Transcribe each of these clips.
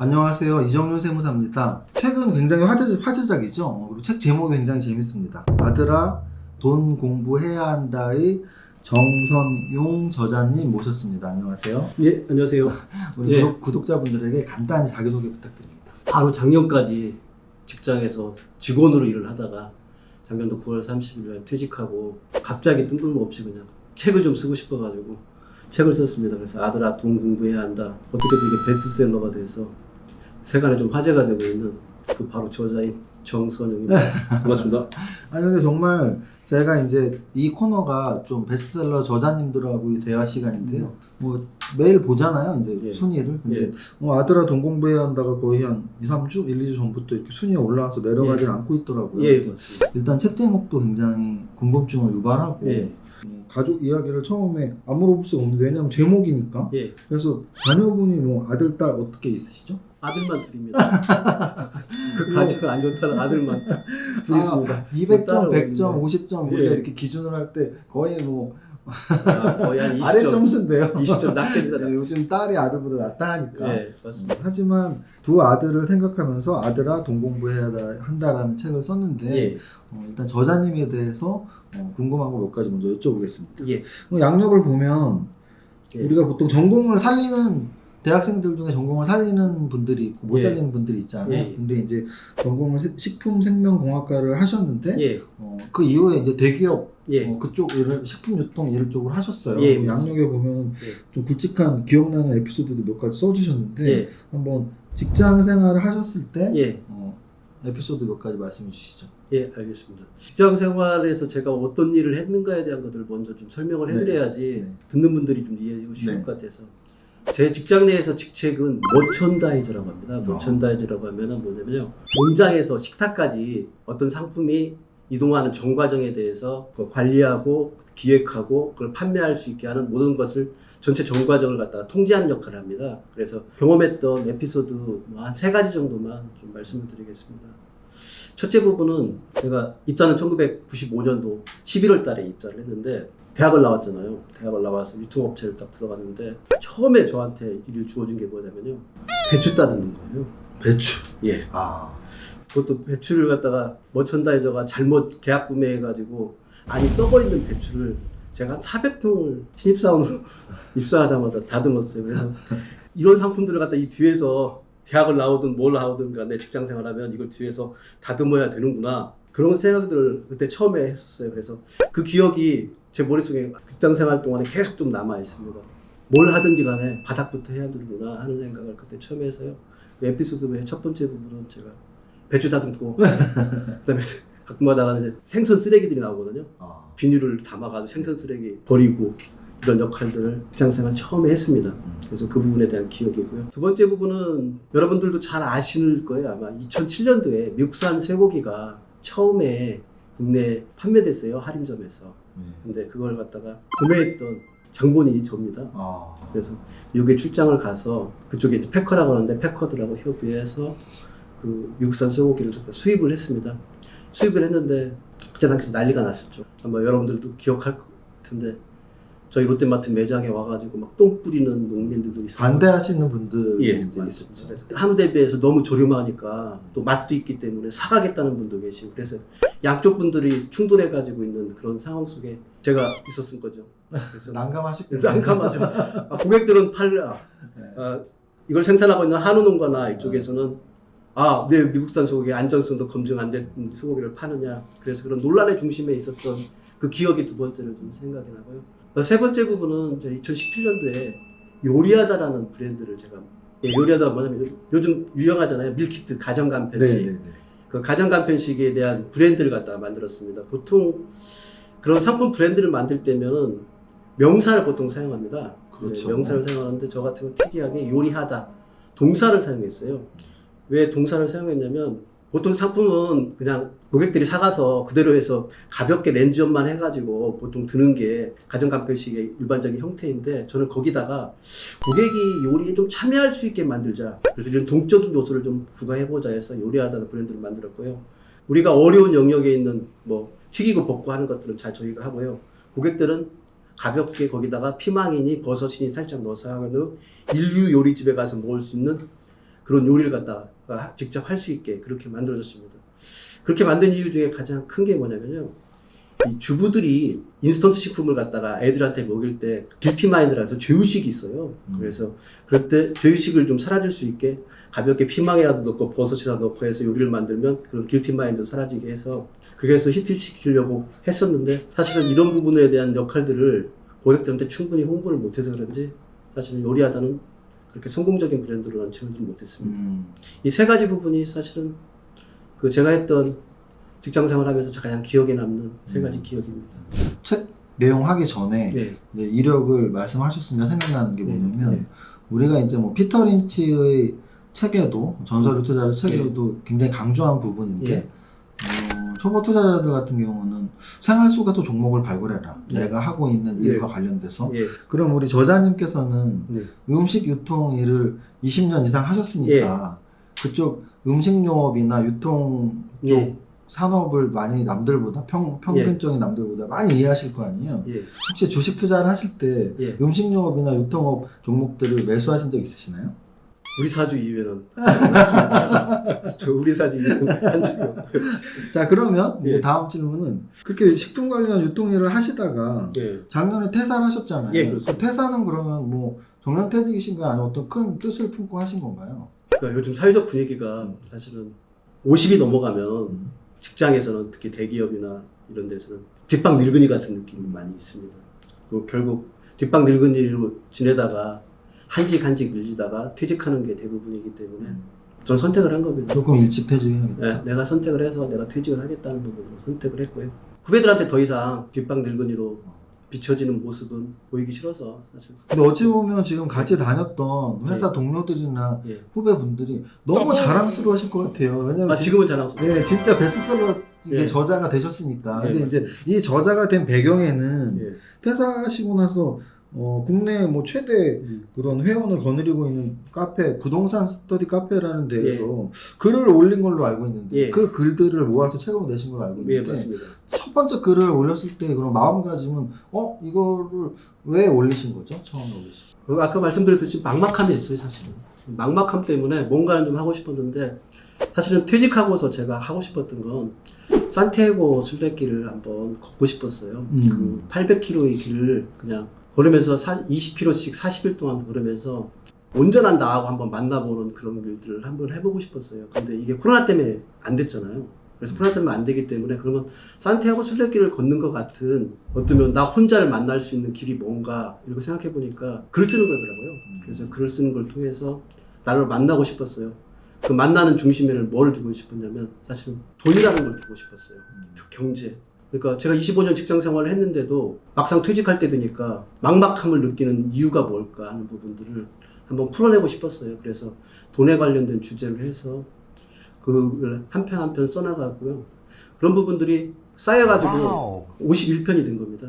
안녕하세요. 이정윤 세무사입니다. 최근 굉장히 화제작이죠. 그리고 책 제목이 굉장히 재밌습니다. 아들아, 돈 공부해야 한다의 정선용 저자님 모셨습니다. 안녕하세요. 예, 안녕하세요. 우리 예. 구독자분들에게 간단히 자기소개 부탁드립니다. 바로 작년까지 직장에서 직원으로 일을 하다가 작년도 9월 30일 날 퇴직하고 갑자기 뜬금없이 그냥 책을 좀 쓰고 싶어가지고 책을 썼습니다. 그래서 아들아 돈 공부해야 한다. 어떻게든 이게 베스트셀러가 돼서 세간에 좀 화제가 되고 있는 그 바로 저자인 정선용입니다. 반갑습니다. 아니 근데 정말 제가 이제 이 코너가 좀 베스트셀러 저자님들하고의 대화 시간인데요. 뭐 매일 보잖아요. 이제 예. 순위를. 근데 예. 아들아 돈 공부해야 한다가 거의 한 2, 3주, 1, 2주 전부터 이렇게 순위에 올라와서 내려가질 않고 있더라고요. 예, 근데 맞습니다. 일단 책 제목도 굉장히 궁금증을 유발하고 예. 가족 이야기를 처음에 안 물어볼 수가 없는데 왜냐면 제목이니까. 예. 그래서 자녀분이 뭐 아들, 딸 어떻게 있으시죠? 아들만 둘입니다. 그 가치가 안 좋다는 아들만 둘 있습니다. 200점, 따로 100점, 있는데. 50점 우리가 예. 이렇게 기준을 할 때 거의 뭐 거의 한 20점. 아래 점수인데요. 20점 낮게입니다. 네, 요즘 딸이 아들보다 낫다 하니까. 예, 맞습니다. 하지만 두 아들을 생각하면서 아들아 돈 공부해야 한다라는 책을 썼는데 예. 일단 저자님에 대해서 궁금한 거 몇 가지 먼저 여쭤보겠습니다. 예. 양력을 보면 예. 우리가 보통 전공을 살리는 대학생들 중에 전공을 살리는 분들이 있고 못 예. 살리는 분들이 있잖아요. 예. 근데 이제 전공을 식품생명공학과를 하셨는데 예. 그 이후에 이제 대기업 예. 그쪽 일을 식품 유통 일 쪽으로 하셨어요. 예, 양력에 보면 예. 좀 굵직한 기억나는 에피소드도 몇 가지 써주셨는데 예. 한번 직장 생활을 하셨을 때 예. 에피소드 몇 가지 말씀해 주시죠. 예, 알겠습니다. 직장 생활에서 제가 어떤 일을 했는가에 대한 것들을 먼저 좀 설명을 해드려야지 네. 듣는 분들이 좀 이해하기 쉬울 네. 것 같아서. 제 직장 내에서 직책은 머천다이저라고 합니다. 머천다이저라고 하면은 뭐냐면요. 공장에서 식탁까지 어떤 상품이 이동하는 전 과정에 대해서 그걸 관리하고 기획하고 그걸 판매할 수 있게 하는 모든 것을 전체 전 과정을 갖다가 통제하는 역할을 합니다. 그래서 경험했던 에피소드 한 3가지 정도만 좀 말씀을 드리겠습니다. 첫째 부분은 제가 입사는 1995년도 11월 달에 입사를 했는데 대학을 나왔잖아요. 대학을 나와서 유통업체를 딱 들어갔는데 처음에 저한테 일을 주어진 게 뭐냐면요. 배추 따듬는 거예요. 배추. 예. 아. 그것도 배추를 갖다가 머천다이저가 잘못 계약 구매해가지고 안이 썩어있는 배추를 제가 한 400통을 신입사원으로 입사하자마자 다듬었어요. 그래서 이런 상품들을 갖다 이 뒤에서 대학을 나오든 뭘 하든 간에 직장 생활하면 이걸 뒤에서 다듬어야 되는구나. 그런 생각들을 그때 처음에 했었어요. 그래서 그 기억이 제 머릿속에 직장 생활 동안에 계속 좀 남아 있습니다. 뭘 하든지 간에 바닥부터 해야 되는구나 하는 생각을 그때 처음에 해서요. 그 에피소드의 첫 번째 부분은 제가 배추 다듬고 그다음에 가끔가다가 이제 생선 쓰레기들이 나오거든요. 비닐을 담아가지고 생선 쓰레기 버리고 이런 역할들을 직장생활 처음에 했습니다. 그래서 그 부분에 대한 기억이고요. 두 번째 부분은 여러분들도 잘 아실 거예요. 아마 2007년도에 미국산 쇠고기가 처음에 국내에 판매됐어요. 할인점에서. 근데 그걸 갖다가 구매했던 장본인이 접니다. 그래서 미국에 출장을 가서 그쪽에 이제 패커라고 하는데 패커들하고 협의해서 그 미국산 쇠고기를 수입을 했습니다. 수입을 했는데 그때 당시 난리가 났었죠. 아마 여러분들도 기억할 것 같은데 저희 롯데마트 매장에 와가지고 막 똥 뿌리는 농민들도 있어요. 반대하시는 분들이 예, 있었죠. 그래서 한우 대비해서 너무 저렴하니까 또 맛도 있기 때문에 사가겠다는 분도 계시고 그래서 양쪽 분들이 충돌해가지고 있는 그런 상황 속에 제가 있었을 거죠. 그래서 난감하시겠네요. 난감하죠. 고객들은 이걸 생산하고 있는 한우 농가나 이쪽에서는 왜 미국산 소고기 안전성도 검증 안 된 소고기를 파느냐. 그래서 그런 논란의 중심에 있었던 그 기억이 두 번째로 좀 생각이 나고요. 세 번째 부분은 2017년도에 요리하다라는 브랜드를 제가 요리하다가 뭐냐면 요즘 유행하잖아요. 밀키트 가정간편식. 네네네. 그 가정간편식에 대한 브랜드를 갖다가 만들었습니다. 보통 그런 상품 브랜드를 만들 때면은 명사를 보통 사용합니다. 그렇죠. 네, 명사를 사용하는데 저 같은 경우 특이하게 요리하다 동사를 사용했어요. 왜 동사를 사용했냐면 보통 상품은 그냥 고객들이 사가서 그대로 해서 가볍게 렌즈업만 해가지고 보통 드는 게 가정간편식의 일반적인 형태인데 저는 거기다가 고객이 요리에 좀 참여할 수 있게 만들자. 그래서 이런 동적인 요소를 좀 부과해보자 해서 요리하다는 브랜드를 만들었고요. 우리가 어려운 영역에 있는 뭐 튀기고 볶고 하는 것들은 잘 저희가 하고요. 고객들은 가볍게 거기다가 피망이니 버섯이니 살짝 넣어서 하는 인류 요리집에 가서 먹을 수 있는 그런 요리를 갖다가 직접 할 수 있게 그렇게 만들어졌습니다. 그렇게 만든 이유 중에 가장 큰 게 뭐냐면요. 이 주부들이 인스턴트 식품을 갖다가 애들한테 먹일 때 길티 마인드라서 죄의식이 있어요. 그래서 그럴 때 죄의식을 좀 사라질 수 있게 가볍게 피망이라도 넣고 버섯이라도 넣고 해서 요리를 만들면 그런 길티 마인드 사라지게 해서 그래서 히트시키려고 했었는데 사실은 이런 부분에 대한 역할들을 고객들한테 충분히 홍보를 못해서 그런지 사실은 요리하다는 그렇게 성공적인 브랜드로 런칭을 못했습니다. 이 세 가지 부분이 사실은 그 제가 했던 직장 생활하면서 가장 기억에 남는 세 가지 기억입니다. 책 내용 하기 전에 네. 이제 이력을 말씀하셨으면 생각나는 게 뭐냐면 네. 우리가 이제 뭐 피터 린치의 책에도 전설의 투자자 책에도 굉장히 강조한 부분인데 예. 초보 투자자들 같은 경우는 생활 속에서 종목을 발굴해라. 네. 내가 하고 있는 일과 관련돼서. 예. 그럼 우리 저자님께서는 네. 음식 유통 일을 20년 이상 하셨으니까 그쪽 음식용업이나 유통 쪽 예. 산업을 많이 남들보다 평균적인 남들보다 많이 이해하실 거 아니에요. 예. 혹시 주식 투자를 하실 때 예. 음식용업이나 유통업 종목들을 매수하신 적 있으시나요? 우리 사주 이후에는 없습니다. 저 우리 사주 이후에는 한 적이 없고요. 자, 그러면 예. 이제 다음 질문은 그렇게 식품 관련 유통 일을 하시다가 예. 작년에 퇴사를 하셨잖아요. 예, 그렇습니다. 그 퇴사는 그러면 뭐 정년퇴직이신가요? 아니면 어떤 큰 뜻을 품고 하신 건가요? 그러니까 요즘 사회적 분위기가 사실은 50이 넘어가면 직장에서는 특히 대기업이나 이런 데서는 뒷방 늙은이 같은 느낌이 많이 있습니다. 그리고 결국 뒷방 늙은이로 지내다가 한직 밀리다가 퇴직하는 게 대부분이기 때문에 저는 선택을 한 겁니다. 조금 일찍 퇴직해야겠다. 네, 내가 선택을 해서 내가 퇴직을 하겠다는 부분으로 선택을 했고요. 후배들한테 더 이상 뒷방 늙은이로 비춰지는 모습은 보이기 싫어서 사실. 근데 어찌 보면 지금 같이 다녔던 회사 예. 동료들이나 예. 후배분들이 너무 자랑스러워하실 것 같아요. 왜냐면 지금은 자랑스러워. 예, 진짜 베스트셀러 예. 저자가 되셨으니까. 예, 근데 이제 이 저자가 된 배경에는 예. 퇴사하시고 나서 국내 뭐 최대 그런 회원을 거느리고 있는 카페, 부동산 스터디 카페라는 데에서 글을 올린 걸로 알고 있는데 예. 그 글들을 모아서 책으로 내신 걸로 알고 예, 있는데 맞습니다. 첫 번째 글을 올렸을 때 그런 마음가짐은 이거를 왜 올리신 거죠? 처음에 올리신 그리고 아까 말씀드렸듯이 막막함이 있어요, 사실은. 막막함 때문에 뭔가를 좀 하고 싶었는데 사실은 퇴직하고서 제가 하고 싶었던 건 산티아고 순례길을 한번 걷고 싶었어요. 그 800km의 길을 그냥 걸으면서 20km씩 40일 동안 걸으면서 온전한 나하고 한번 만나보는 그런 길들을 한번 해보고 싶었어요. 근데 이게 코로나 때문에 안 됐잖아요. 그래서 코로나 때문에 안 되기 때문에 그러면 산티아고 순례길을 걷는 것 같은 어쩌면 나 혼자를 만날 수 있는 길이 뭔가 이렇게 생각해 보니까 글 쓰는 거더라고요. 그래서 글을 쓰는 걸 통해서 나를 만나고 싶었어요. 그 만나는 중심에는 뭘 두고 싶었냐면 사실은 돈이라는 걸 두고 싶었어요. 경제. 그러니까 제가 25년 직장 생활을 했는데도 막상 퇴직할 때 되니까 막막함을 느끼는 이유가 뭘까 하는 부분들을 한번 풀어내고 싶었어요. 그래서 돈에 관련된 주제를 해서 그걸 한 편 한 편 써나가고요. 그런 부분들이 쌓여가지고 51편이 된 겁니다.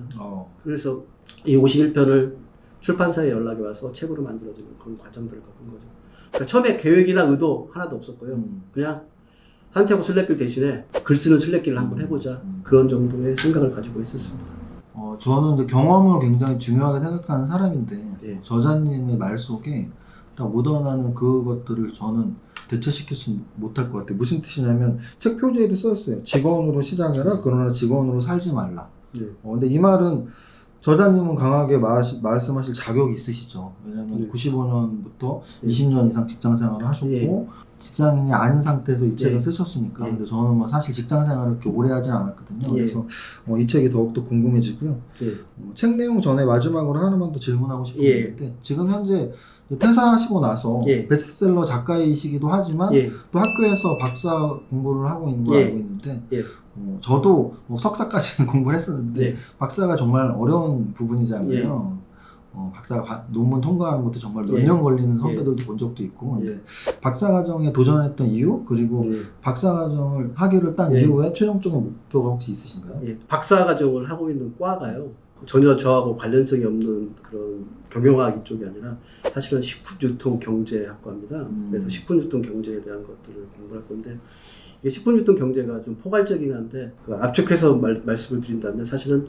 그래서 이 51편을 출판사에 연락이 와서 책으로 만들어지는 그런 과정들을 겪은 거죠. 그러니까 처음에 계획이나 의도 하나도 없었고요. 그냥 산티아고 순례길 대신에 글 쓰는 순례길을 한번 해보자. 그런 정도의 생각을 가지고 있었습니다. 저는 이제 경험을 굉장히 중요하게 생각하는 사람인데 예. 저자님의 말 속에 딱 묻어나는 그것들을 저는 대처시킬 수 못할 것 같아요. 무슨 뜻이냐면 책 표지에도 써있어요. 직원으로 시작해라. 그러나 직원으로 살지 말라. 예. 근데 이 말은 저자님은 강하게 말씀하실 자격이 있으시죠. 왜냐하면 95년부터 20년 이상 직장 생활을 하셨고 직장인이 아닌 상태에서 이 책을 쓰셨으니까. 근데 저는 뭐 사실 직장 생활을 그렇게 오래 하진 않았거든요. 그래서 이 책이 더욱더 궁금해지고요. 책 내용 전에 마지막으로 하나만 더 질문하고 싶은 게 있는데 지금 현재 퇴사하시고 나서 베스트셀러 작가이시기도 하지만 또 학교에서 박사 공부를 하고 있는 걸 알고 있는데 저도 석사까지는 공부를 했었는데 박사가 정말 어려운 부분이잖아요. 박사 논문 통과하는 것도 정말 몇 년 걸리는 선배들도 본 적도 있고 근데 박사과정에 도전했던 이유 그리고 박사과정을 학위를 딴 이후에 최종적인 목표가 혹시 있으신가요? 박사과정을 하고 있는 과가요 전혀 저하고 관련성이 없는 그런 경영학 이쪽이 아니라 사실은 식품유통경제학과입니다. 그래서 식품유통경제에 대한 것들을 공부할 건데 이게 식품유통경제가 좀 포괄적이긴 한데 압축해서 말씀을 드린다면 사실은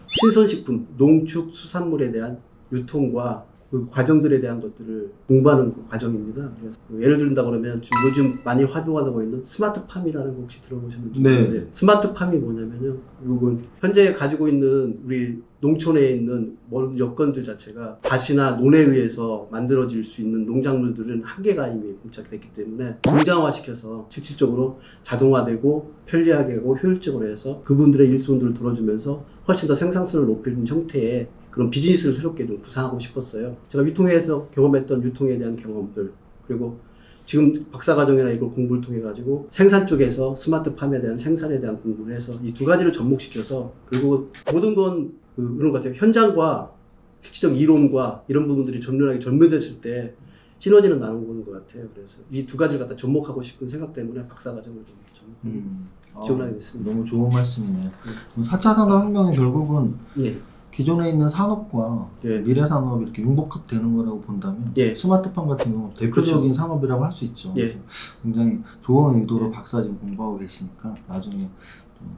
신선식품, 농축, 수산물에 대한 유통과 그 과정들에 대한 것들을 공부하는 그 과정입니다. 그래서 예를 든다 그러면 지금 요즘 많이 활동하고 있는 스마트팜이라는 거 혹시 들어보셨는지 네. 모르겠는데 스마트팜이 뭐냐면요. 이건 현재 가지고 있는 우리 농촌에 있는 모든 여건들 자체가 밭이나 논에 의해서 만들어질 수 있는 농작물들은 한계가 이미 봉착됐기 때문에 공장화시켜서 실질적으로 자동화되고 편리하게 하고 효율적으로 해서 그분들의 일손들을 돌아주면서 훨씬 더 생산성을 높이는 형태의 그런 비즈니스를 새롭게 좀 구상하고 싶었어요. 제가 유통에서 경험했던 유통에 대한 경험들, 그리고 지금 박사과정이나 이걸 공부를 통해 가지고 생산 쪽에서 스마트팜에 대한 생산에 대한 공부를 해서 이 두 가지를 접목시켜서, 그리고 모든 건 그런 것 같아요. 현장과 실질적 이론과 이런 부분들이 전면하게 전매됐을 때 시너지는 나오는 것 같아요. 그래서 이 두 가지를 갖다 접목하고 싶은 생각 때문에 박사과정을 좀 지원하게 됐습니다. 너무 좋은 말씀이네요. 4차 산업혁명이 결국은 예. 기존에 있는 산업과 예. 미래 산업이 이렇게 융복합되는 거라고 본다면 예. 스마트팜 같은 경우는 대표적인 그렇죠. 산업이라고 할 수 있죠. 예. 굉장히 좋은 의도로 예. 박사 지금 공부하고 계시니까 나중에 좀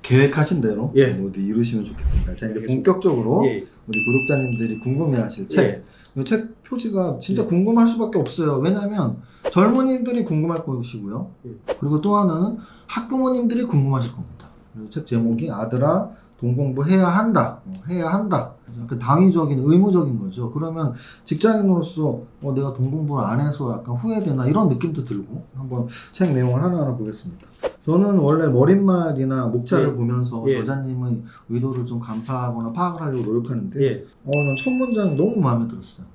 계획하신 대로 예. 모두 이루시면 좋겠습니다. 자, 이제 알겠습니다. 본격적으로 예. 우리 구독자님들이 궁금해하실 책. 예. 이 책 표지가 진짜 예. 궁금할 수밖에 없어요. 왜냐하면 젊은이들이 궁금할 것이고요. 예. 그리고 또 하나는 학부모님들이 궁금하실 겁니다. 그리고 책 제목이 아들아 돈 공부해야 한다. 해야 한다. 약간 당위적인 의무적인 거죠. 그러면 직장인으로서 내가 돈 공부를 안 해서 약간 후회되나 이런 느낌도 들고 한번 책 내용을 하나하나 보겠습니다. 저는 원래 머릿말이나 목차를 예. 보면서 예. 저자님의 의도를 좀 간파하거나 파악을 하려고 노력하는데 예. 전 첫 문장 너무 마음에 들었어요.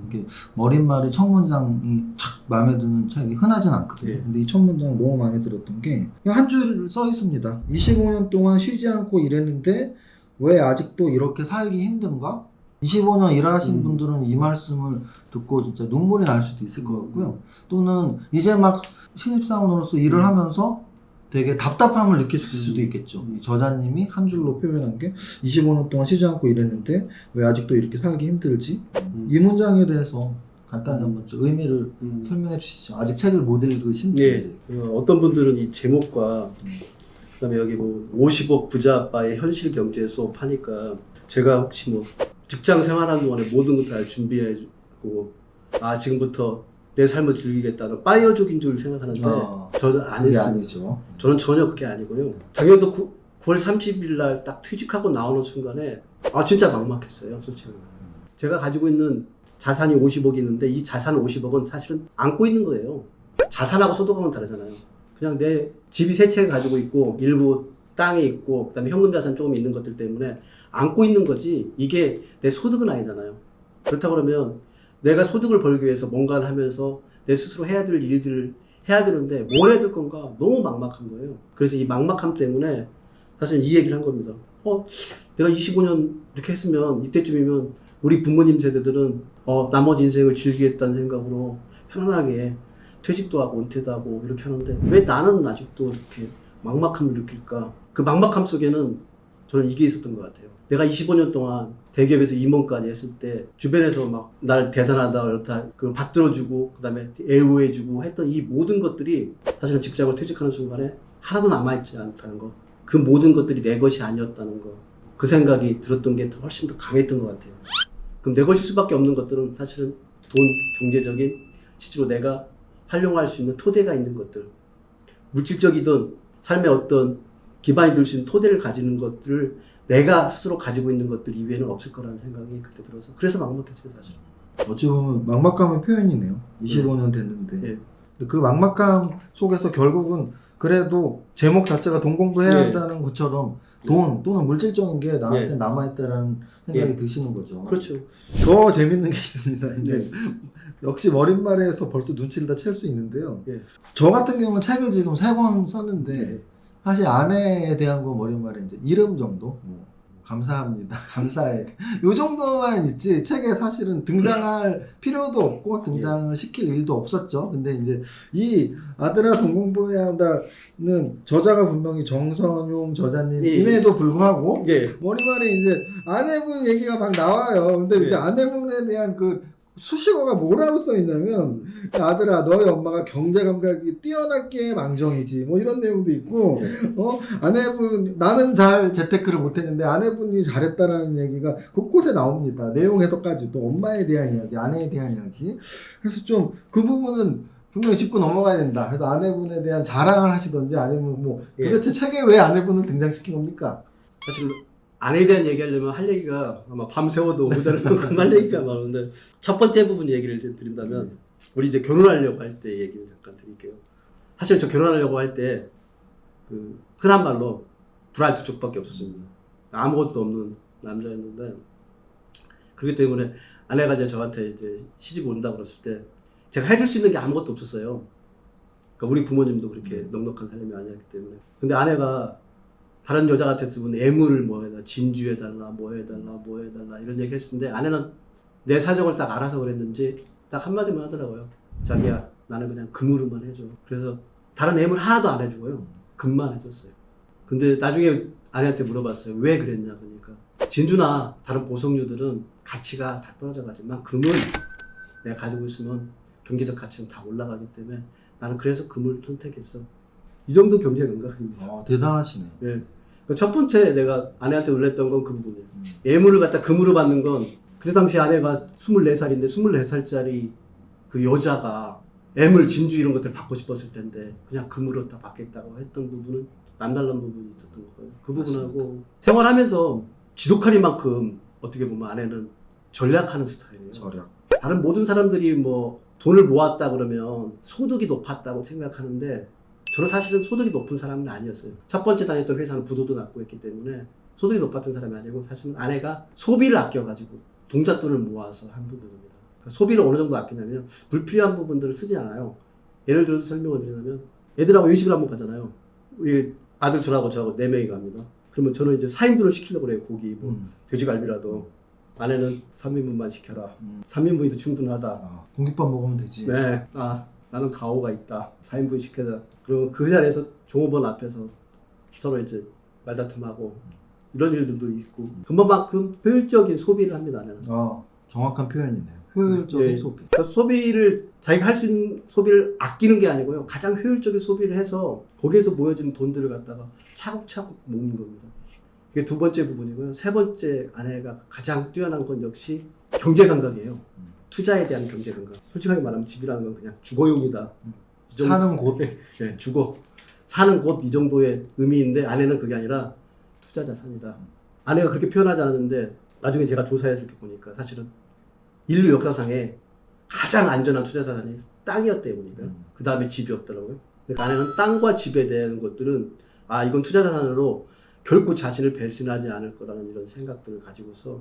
이게 머릿말이 첫 문장이 탁 마음에 드는 책이 흔하진 않거든요. 예. 근데 이 첫 문장 너무 마음에 들었던 게 그냥 한 줄 써 있습니다. 25년 동안 쉬지 않고 일했는데 왜 아직도 이렇게 살기 힘든가? 25년 일하신 분들은 이 말씀을 듣고 진짜 눈물이 날 수도 있을 것 같고요. 또는 이제 막 신입사원으로서 일을 하면서 되게 답답함을 느끼실 수도 있겠죠. 이 저자님이 한 줄로 표현한 게 25년 동안 쉬지 않고 일했는데 왜 아직도 이렇게 살기 힘들지? 이 문장에 대해서 간단히 한번 좀 의미를 설명해 주시죠. 아직 책을 못 읽으신 분들이. 예. 어떤 분들은 이 제목과 그다음에 여기 뭐 50억 부자 아빠의 현실 경제 수업 하니까 제가 혹시 뭐 직장 생활하는 동안에 모든 걸 다 준비해주고 지금부터 내 삶을 즐기겠다는 파이어족인 줄 생각하는데 저는 그게 아니었습니다. 아니죠. 저는 전혀 그게 아니고요. 작년도 9월 30일 날 딱 퇴직하고 나오는 순간에 진짜 막막했어요. 솔직히. 제가 가지고 있는 자산이 50억이 있는데 이 자산 50억은 사실은 안고 있는 거예요. 자산하고 소득하고는 다르잖아요. 그냥 내 집이 세 채 가지고 있고 일부 땅이 있고 그다음에 현금 자산 조금 있는 것들 때문에 안고 있는 거지 이게 내 소득은 아니잖아요. 그렇다 그러면 내가 소득을 벌기 위해서 뭔가를 하면서 내 스스로 해야 될 일들을 해야 되는데 뭘 해야 될 건가 너무 막막한 거예요. 그래서 이 막막함 때문에 사실 이 얘기를 한 겁니다. 내가 25년 이렇게 했으면 이때쯤이면 우리 부모님 세대들은 나머지 인생을 즐기겠다는 생각으로 편안하게 퇴직도 하고 은퇴도 하고 이렇게 하는데 왜 나는 아직도 이렇게 막막함을 느낄까? 그 막막함 속에는 저는 이게 있었던 것 같아요. 내가 25년 동안 대기업에서 임원까지 했을 때 주변에서 막 날 대단하다 그렇다 그걸 받들어주고 그다음에 애우해주고 했던 이 모든 것들이 사실은 직장을 퇴직하는 순간에 하나도 남아있지 않다는 거, 그 모든 것들이 내 것이 아니었다는 거, 그 생각이 들었던 게 훨씬 더 강했던 것 같아요. 그럼 내 것일 수밖에 없는 것들은 사실은 돈, 경제적인 실제로 내가 활용할 수 있는 토대가 있는 것들, 물질적이든 삶의 어떤 기반이 될 수 있는 토대를 가지는 것들을 내가 스스로 가지고 있는 것들 이외에는 없을 거라는 생각이 그때 들어서 그래서 막막했어요 사실. 어찌 보면 막막함의 표현이네요. 25년 됐는데. 네. 근데 그 막막함 속에서 결국은 그래도 제목 자체가 돈 공부해야 네. 한다는 것처럼 돈 또는 물질적인 게 나한테 네. 남아있다라는 생각이 네. 드시는 거죠. 그렇죠. 더 재밌는 게 있습니다. 이제 네. 역시 머릿말에서 벌써 눈치를 다 챌 수 있는데요. 네. 저 같은 경우는 책을 지금 3권 썼는데 네. 사실 아내에 대한 거 머릿말에 이제 이름 정도 감사합니다. 감사해. 요 정도만 있지 책에 사실은 등장할 필요도 없고 등장을 시킬 일도 없었죠. 근데 이제 이 아들아 돈 공부해야 한다는 저자가 분명히 정선용 저자님임에도 불구하고 예. 머릿말에 이제 아내분 얘기가 막 나와요. 근데 예. 아내분에 대한 그 수식어가 뭐라고 써있냐면 아들아 너희 엄마가 경제 감각이 뛰어났기에 망정이지 뭐 이런 내용도 있고 아내분 나는 잘 재테크를 못했는데 아내분이 잘했다라는 얘기가 곳곳에 나옵니다. 내용에서까지도 엄마에 대한 이야기, 아내에 대한 이야기. 그래서 좀 그 부분은 분명히 짚고 넘어가야 된다. 그래서 아내분에 대한 자랑을 하시던지 아니면 뭐 도대체 책에 왜 아내분을 등장시킨 겁니까? 사실 아내에 대한 얘기하려면 할 얘기가 아마 밤새워도 모자랄 만큼 할 얘기가 많은데 첫 번째 부분 얘기를 좀 드린다면 우리 이제 결혼하려고 할 때 얘기를 잠깐 드릴게요. 사실 저 결혼하려고 할 때 그 흔한 말로 불알 두 쪽밖에 없었습니다. 아무것도 없는 남자였는데 그렇기 때문에 아내가 이제 저한테 이제 시집 온다고 그랬을 때 제가 해줄 수 있는 게 아무것도 없었어요. 그러니까 우리 부모님도 그렇게 넉넉한 삶이 아니었기 때문에. 근데 아내가 다른 여자 같았으면 애물을 뭐 해달라, 진주해달라, 뭐 해달라, 뭐 해달라 이런 얘기 했었는데 아내는 내 사정을 딱 알아서 그랬는지 딱 한마디만 하더라고요. 자기야 나는 그냥 금으로만 해줘. 그래서 다른 애물 하나도 안 해주고요. 금만 해줬어요. 근데 나중에 아내한테 물어봤어요. 왜 그랬냐 그러니까 진주나 다른 보석류들은 가치가 다 떨어져가지만 금은 내가 가지고 있으면 경제적 가치는 다 올라가기 때문에 나는 그래서 금을 선택했어. 이 정도 경제 감각입니다. 대단하시네. 예. 첫 번째 내가 아내한테 놀랬던 건 그 부분이에요. 애물을 갖다 금으로 받는 건 그때 당시 아내가 24살인데 24살짜리 그 여자가 애물, 진주 이런 것들 받고 싶었을 텐데 그냥 금으로 다 받겠다고 했던 부분은 남달른 부분이 있었던 거예요. 그 부분하고 생활하면서 지독하리만큼 어떻게 보면 아내는 전략하는 스타일이에요. 절약. 다른 모든 사람들이 뭐 돈을 모았다 그러면 소득이 높았다고 생각하는데 저는 사실은 소득이 높은 사람은 아니었어요. 첫 번째 다녔던 회사는 부도도 났고 했기 때문에 소득이 높았던 사람이 아니고 사실은 아내가 소비를 아껴가지고 동잣돈을 모아서 한 부분입니다. 그러니까 소비를 어느 정도 아끼냐면 불필요한 부분들을 쓰지 않아요. 예를 들어서 설명을 드리자면 애들하고 외식을 한번 가잖아요. 우리 아들 저하고 4명이 갑니다. 그러면 저는 이제 4인분을 시키려고 그래요. 고기, 뭐 돼지갈비라도. 아내는 3인분만 시켜라. 3인분이도 충분하다. 공깃밥 먹으면 되지. 네. 나는 가오가 있다. 4인분 시켜라. 그리고 그 자리에서 종업원 앞에서 서로 이제 말다툼하고 이런 일들도 있고 그만큼 효율적인 소비를 합니다. 아내는. 정확한 표현이네요. 효율적인 소비. 그러니까 소비를 자기가 할 수 있는 소비를 아끼는 게 아니고요. 가장 효율적인 소비를 해서 거기에서 모여지는 돈들을 갖다가 차곡차곡 모으는 겁니다. 이게 두 번째 부분이고요. 세 번째 아내가 가장 뛰어난 건 역시 경제 감각이에요. 투자에 대한 경제 감각. 솔직하게 말하면 집이라는 건 그냥 주거용이다. 사는 곳. 네, 주거. 사는 곳 이 정도의 의미인데 아내는 그게 아니라 투자 자산이다. 아내가 그렇게 표현하지 않았는데 나중에 제가 조사해서 이렇게 보니까 사실은 인류 역사상에 가장 안전한 투자 자산이 땅이었대요 보니까. 그 다음에 집이었더라고요. 그러니까 아내는 땅과 집에 대한 것들은 이건 투자 자산으로 결코 자신을 배신하지 않을 거라는 이런 생각들을 가지고서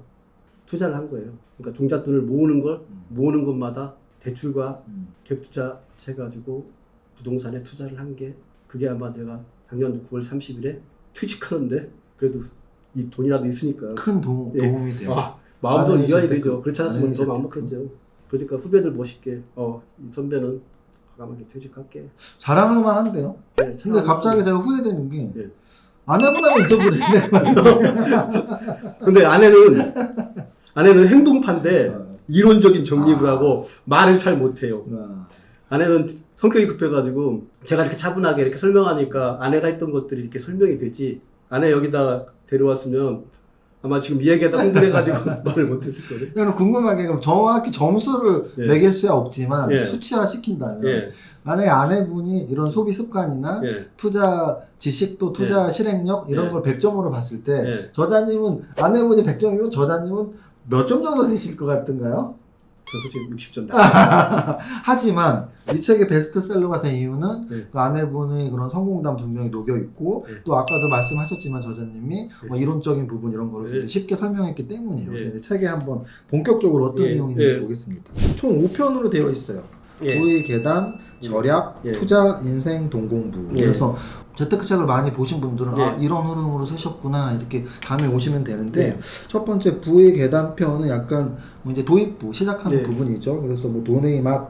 투자를 한 거예요. 그러니까 종잣돈을 모으는 것마다 대출과 갭 투자 해가지고 부동산에 투자를 한 게 그게 아마 제가 작년 9월 30일에 퇴직하는데 그래도 이 돈이라도 있으니까 큰 도움이 돼요. 마음도 이해야 되죠. 그렇지 않았으면 더 막막했죠. 그러니까 후배들 멋있게 이 선배는 과감하게 퇴직할게. 자랑할 만한데요. 네, 근데 갑자기 제가 후회되는 게 네. 아내분하고 인터뷰를 했네요. 근데 아내는 행동파인데 이론적인 정립을 하고 말을 잘 못해요. 아내는 성격이 급해가지고 제가 이렇게 차분하게 이렇게 설명하니까 아내가 했던 것들이 이렇게 설명이 되지 아내 여기다 데려왔으면 아마 지금 이 얘기하다 흥분해가지고 말을 못했을 거예요. 저는 궁금한 게 그럼 정확히 점수를 매길 수야 없지만 수치화 시킨다면 만약에 아내분이 이런 소비 습관이나 투자 지식도 투자 실행력 이런 걸 100점으로 봤을 때 저자님은 아내분이 100점이면 저자님은 몇 점 정도 되실 것 같은가요? 저 솔직히 60점 하지만 이 책의 베스트셀러가 된 이유는 그 아내분의 그런 성공담 분명히 녹여있고 또 아까도 말씀하셨지만 저자님이 이론적인 부분 이런 거를 쉽게 설명했기 때문이에요. 그래서 책에 한번 본격적으로 어떤 내용인지 보겠습니다. 총 5편으로 되어 있어요. 부의 계단, 절약, 투자, 인생, 돈공부. 그래서 재테크 책을 많이 보신 분들은 이런 흐름으로 쓰셨구나 이렇게 감이 오시면 되는데 첫 번째 부의 계단 편은 약간 이제 도입부 시작하는 부분이죠. 그래서 뭐 돈의 맛,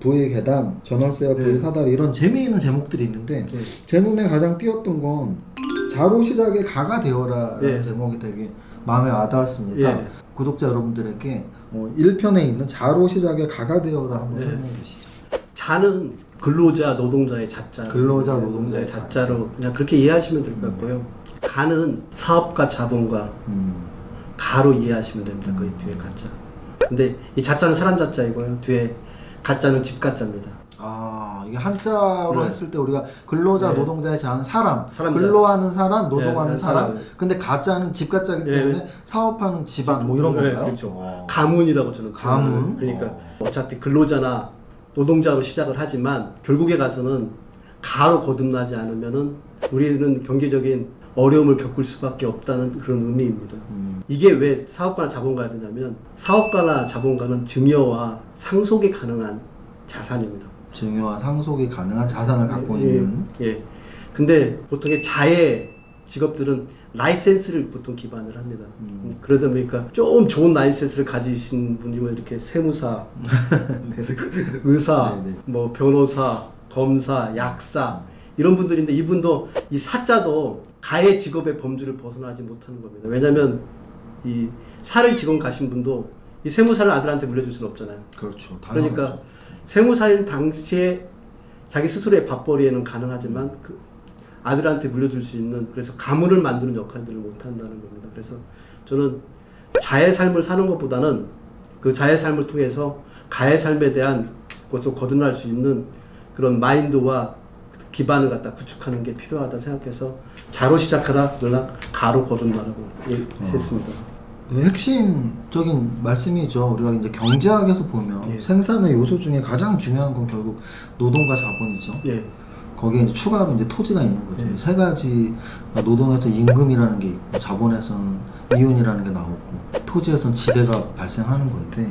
부의 계단, 전월세와 부의 사다리 이런 재미있는 제목들이 있는데 제 눈에 가장 띄었던 건 자로 시작의 가가 되어라라는 제목이 되게 마음에 와닿았습니다. 예. 구독자 여러분들에게 1편에 있는 자로 시작의 가가 되어라 한번 예. 설명해 주시죠. 자는 근로자 노동자의 자자, 근로자 노동자의 자자로 그냥 그렇게 이해하시면 될 것 같고요. 가는 사업가 자본가 가로 이해하시면 됩니다. 그 뒤에 가자. 근데 이 자자는 사람 자자이고요. 뒤에 가자는 집 가자입니다. 아, 이게 한자로 네. 했을 때 우리가 근로자 네. 노동자의 자는 사람, 사람자. 근로하는 사람, 노동하는 네, 사람. 사람. 근데 가자는 집 가자기 네. 때문에 사업하는 집안 뭐 이런 네, 건가요? 그렇죠. 가문이라고 저는 가문? 그러니까 어차피 근로자나 노동자로 시작을 하지만 결국에 가서는 가로 거듭나지 않으면은 우리는 경제적인 어려움을 겪을 수밖에 없다는 그런 의미입니다. 이게 왜 사업가나 자본가가 되냐면 사업가나 자본가는 증여와 상속이 가능한 자산입니다. 증여와 상속이 가능한 자산을 갖고 있는. 예. 근데 보통의 자의 직업들은 라이센스를 보통 기반을 합니다. 그러다 보니까 좀 좋은 라이센스를 가지신 분이면 이렇게 세무사, 의사, 네네. 뭐 변호사, 검사, 약사 이런 분들인데 이분도 이 사자도 가의 직업의 범주를 벗어나지 못하는 겁니다. 왜냐하면 이 사를 직원 가신 분도 이 세무사를 아들한테 물려줄 수는 없잖아요. 그렇죠. 그러니까 당연하죠. 세무사인 당시에 자기 스스로의 밥벌이에는 가능하지만 그 아들한테 물려줄 수 있는 그래서 가문을 만드는 역할들을 못한다는 겁니다. 그래서 저는 자의 삶을 사는 것보다는 그 자의 삶을 통해서 가의 삶에 대한 것을 거듭날 수 있는 그런 마인드와 기반을 갖다 구축하는 게 필요하다 생각해서 자로 시작하라 늘라 가로 거듭나라고 했습니다. 핵심적인 말씀이죠. 우리가 이제 경제학에서 보면 예. 생산의 요소 중에 가장 중요한 건 결국 노동과 자본이죠. 예. 거기에 이제 추가로 이제 토지가 있는 거죠. 예. 세 가지 노동에서 임금이라는 게 있고 자본에서는 이윤이라는 게 나오고 토지에서는 지대가 발생하는 건데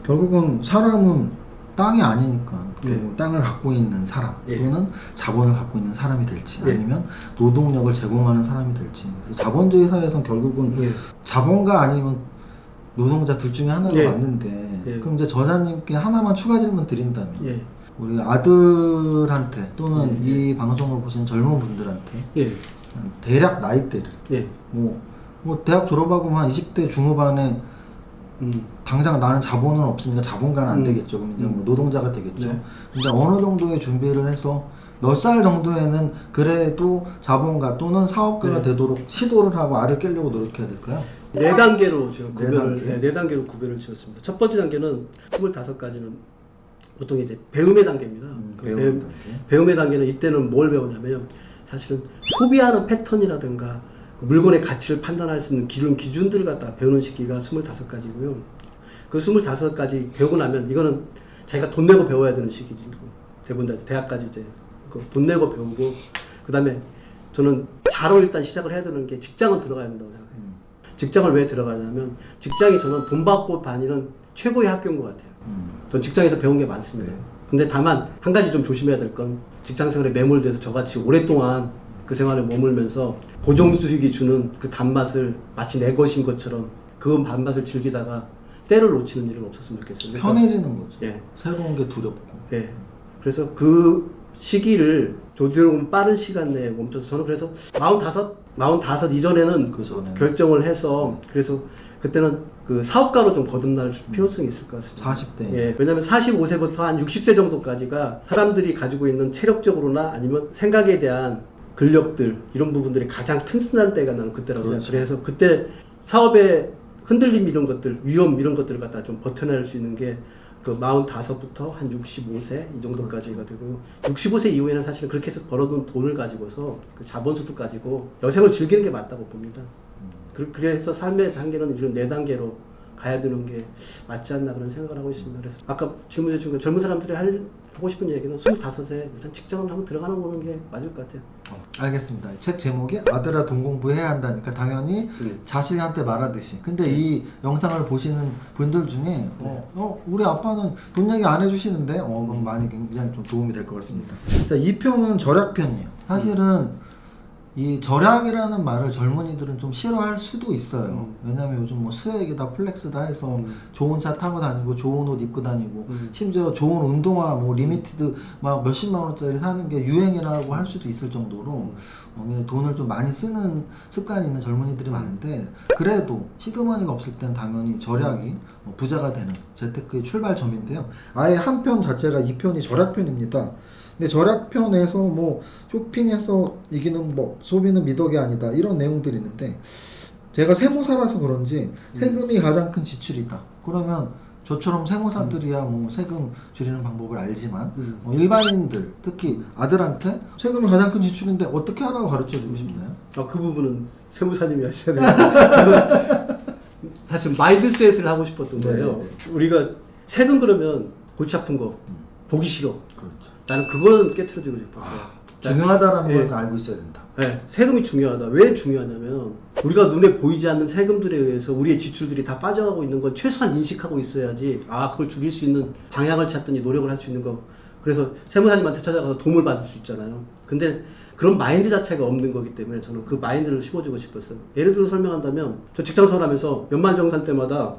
결국은 사람은 땅이 아니니까 결국 땅을 갖고 있는 사람 예. 또는 자본을 갖고 있는 사람이 될지 예. 아니면 노동력을 제공하는 사람이 될지 그래서 자본주의 사회에서는 결국은 예. 자본가 아니면 노동자 둘 중에 하나가 예. 맞는데 예. 그럼 이제 저자님께 하나만 추가 질문 드린다면 예. 우리 아들한테 또는 예. 이 방송을 보시는 젊은 분들한테 예. 대략 나이대를 예. 뭐 대학 졸업하고 한 20대 중후반에 당장 나는 자본은 없으니까 자본가는 안 되겠죠. 그럼 이제 뭐 노동자가 되겠죠. 네. 근데 어느 정도의 준비를 해서 몇 살 정도에는 그래도 자본가 또는 사업가가 네. 되도록 시도를 하고 알을 깨려고 노력해야 될까요? 네 단계로 지금 네 구별을 단계? 네 단계로 구별을 지었습니다. 첫 번째 단계는 25가지는 보통 이제 배움의 단계입니다. 그 배우는 단계. 배움의 단계는 이때는 뭘 배우냐면요. 사실은 소비하는 패턴이라든가 그 물건의 가치를 판단할 수 있는 기준들을 갖다 배우는 시기가 25가지고요. 그 25가지 배우고 나면 이거는 자기가 돈 내고 배워야 되는 시기죠. 대부분 다 대학까지 이제 돈 내고 배우고 그 다음에 저는 자로 일단 시작을 해야 되는 게 직장은 들어가야 된다고 생각해요. 직장을 왜 들어가냐면 직장이 저는 돈 받고 다니는 최고의 학교인 것 같아요. 전 직장에서 배운 게 많습니다. 근데 다만 한 가지 좀 조심해야 될 건 직장 생활에 매몰돼서 저같이 오랫동안 그 생활에 머물면서 고정수익이 주는 그 단맛을 마치 내 것인 것처럼 그 단맛을 즐기다가 때를 놓치는 일은 없었으면 좋겠어요. 그래서 편해지는 거죠. 예. 새로운 게 두렵고. 예. 그래서 그 시기를 조금 빠른 시간 내에 멈춰서 저는 그래서 45 이전에는 그 전에는. 결정을 해서 그래서 그때는 그 사업가로 좀 거듭날 필요성이 있을 것 같습니다. 40대. 예. 왜냐면 45세부터 한 60세 정도까지가 사람들이 가지고 있는 체력적으로나 아니면 생각에 대한 근력들 이런 부분들이 가장 튼튼한 때가 나는 그때라고 그렇죠. 생각해요. 그래서 그때 사업의 흔들림 이런 것들, 위험 이런 것들을 갖다 좀 버텨낼 수 있는 게 그 45부터 한 65세 이 정도까지가 되고 65세 이후에는 사실 그렇게 해서 벌어둔 돈을 가지고서 그 자본수도 가지고 여생을 즐기는 게 맞다고 봅니다. 그래서 삶의 단계는 이런 4단계로 가야 되는 게 맞지 않나 그런 생각을 하고 있습니다. 그래서 아까 질문해 주신 거 젊은 사람들이 하고 싶은 얘기는 25세 일단 직장을 한번 들어가는 거는 게 맞을 것 같아요. 알겠습니다. 책 제목이 아들아 돈 공부해야 한다니까 당연히 자식한테 말하듯이. 근데 이 영상을 보시는 분들 중에 우리 아빠는 돈 얘기 안 해주시는데 그럼 많이 굉장히 좀 도움이 될 것 같습니다. 자, 2편은 절약편이에요. 사실은 이 절약이라는 말을 젊은이들은 좀 싫어할 수도 있어요. 왜냐면 요즘 뭐 스웩이다 플렉스다 해서 좋은 차 타고 다니고 좋은 옷 입고 다니고 심지어 좋은 운동화 뭐 리미티드 막 몇십만 원짜리 사는 게 유행이라고 할 수도 있을 정도로 그냥 돈을 좀 많이 쓰는 습관이 있는 젊은이들이 많은데, 그래도 시드머니가 없을 땐 당연히 절약이 부자가 되는 재테크의 출발점인데요. 아예 한 편 자체가 2편이 절약편입니다. 근데 절약편에서 뭐 쇼핑에서 이기는 법, 소비는 미덕이 아니다 이런 내용들이 있는데, 제가 세무사라서 그런지 세금이 가장 큰 지출이다. 그러면 저처럼 세무사들이야 뭐 세금 줄이는 방법을 알지만 일반인들 특히 아들한테 세금이 가장 큰 지출인데 어떻게 하라고 가르쳐주고 싶나요? 그 부분은 세무사님이 하셔야 돼요. 저는 사실 마인드셋을 하고 싶었던 거예요. 우리가 세금 그러면 골치 아픈 거 보기 싫어. 그렇죠. 나는 그거는 깨트려주고 싶었어요. 중요하다라는 예. 걸 알고 있어야 된다. 네, 세금이 중요하다. 왜 중요하냐면 우리가 눈에 보이지 않는 세금들에 의해서 우리의 지출들이 다 빠져가고 있는 건 최소한 인식하고 있어야지 그걸 줄일 수 있는 방향을 찾더니 노력을 할 수 있는 거. 그래서 세무사님한테 찾아가서 도움을 받을 수 있잖아요. 근데 그런 마인드 자체가 없는 거기 때문에 저는 그 마인드를 심어주고 싶었어요. 예를 들어 설명한다면 저 직장생활 하면서 연말정산 때마다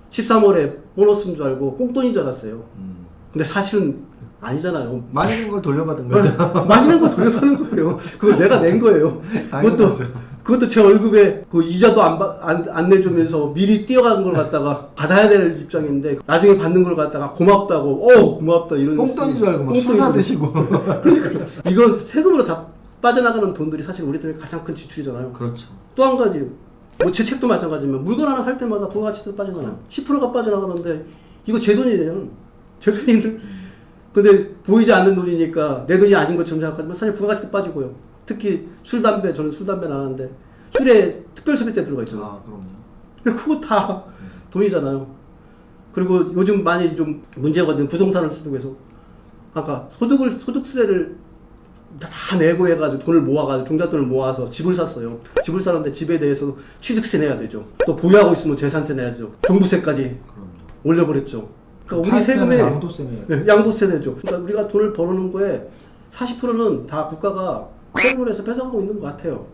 13월에 보너스인 줄 알고 꽁돈인 줄 알았어요. 근데 사실은 아니잖아요. 많이 낸 걸 돌려받은 거죠. 많이 낸 거 돌려받는 거예요. 그거 내가 낸 거예요. 그것도 제 월급에 그 이자도 안 내주면서 미리 뛰어간 걸 갖다가 받아야 될 입장인데 나중에 받는 걸 갖다가 고맙다고 고맙다 이런 꽁돈인 줄 알고 막 술 사드시고. 그러니까 이건 세금으로 다 빠져나가는 돈들이 사실 우리들의 가장 큰 지출이잖아요. 그렇죠. 또 한 가지 뭐 제 책도 마찬가지지만 물건 하나 살 때마다 부가가치세 빠져나가요. 10%가 빠져나가는데 이거 제 돈이에요. 제 돈인데 근데 보이지 않는 돈이니까 내 돈이 아닌 것처럼 생각하지만 사실 부가가치세 빠지고요. 특히 술, 담배, 저는 술, 담배는 안 하는데 술에 특별소비세 들어가 있잖아요. 그럼요. 그거 다 돈이잖아요. 그리고 요즘 많이 좀 문제가 된 부동산을 쓰고 해서 아까 소득세를 다 내고 해가지고 돈을 모아가지고 종잣돈을 모아서 집을 샀어요. 집을 사는데 집에 대해서 취득세 내야 되죠. 또 보유하고 있으면 재산세 내야죠. 종부세까지 그럼요. 올려버렸죠. 그러니까 우리 세금에 양도세 내죠. 그러니까 우리가 돈을 버는 거에 40%는 다 국가가 세금을 해서 뺏어가고 있는 것 같아요.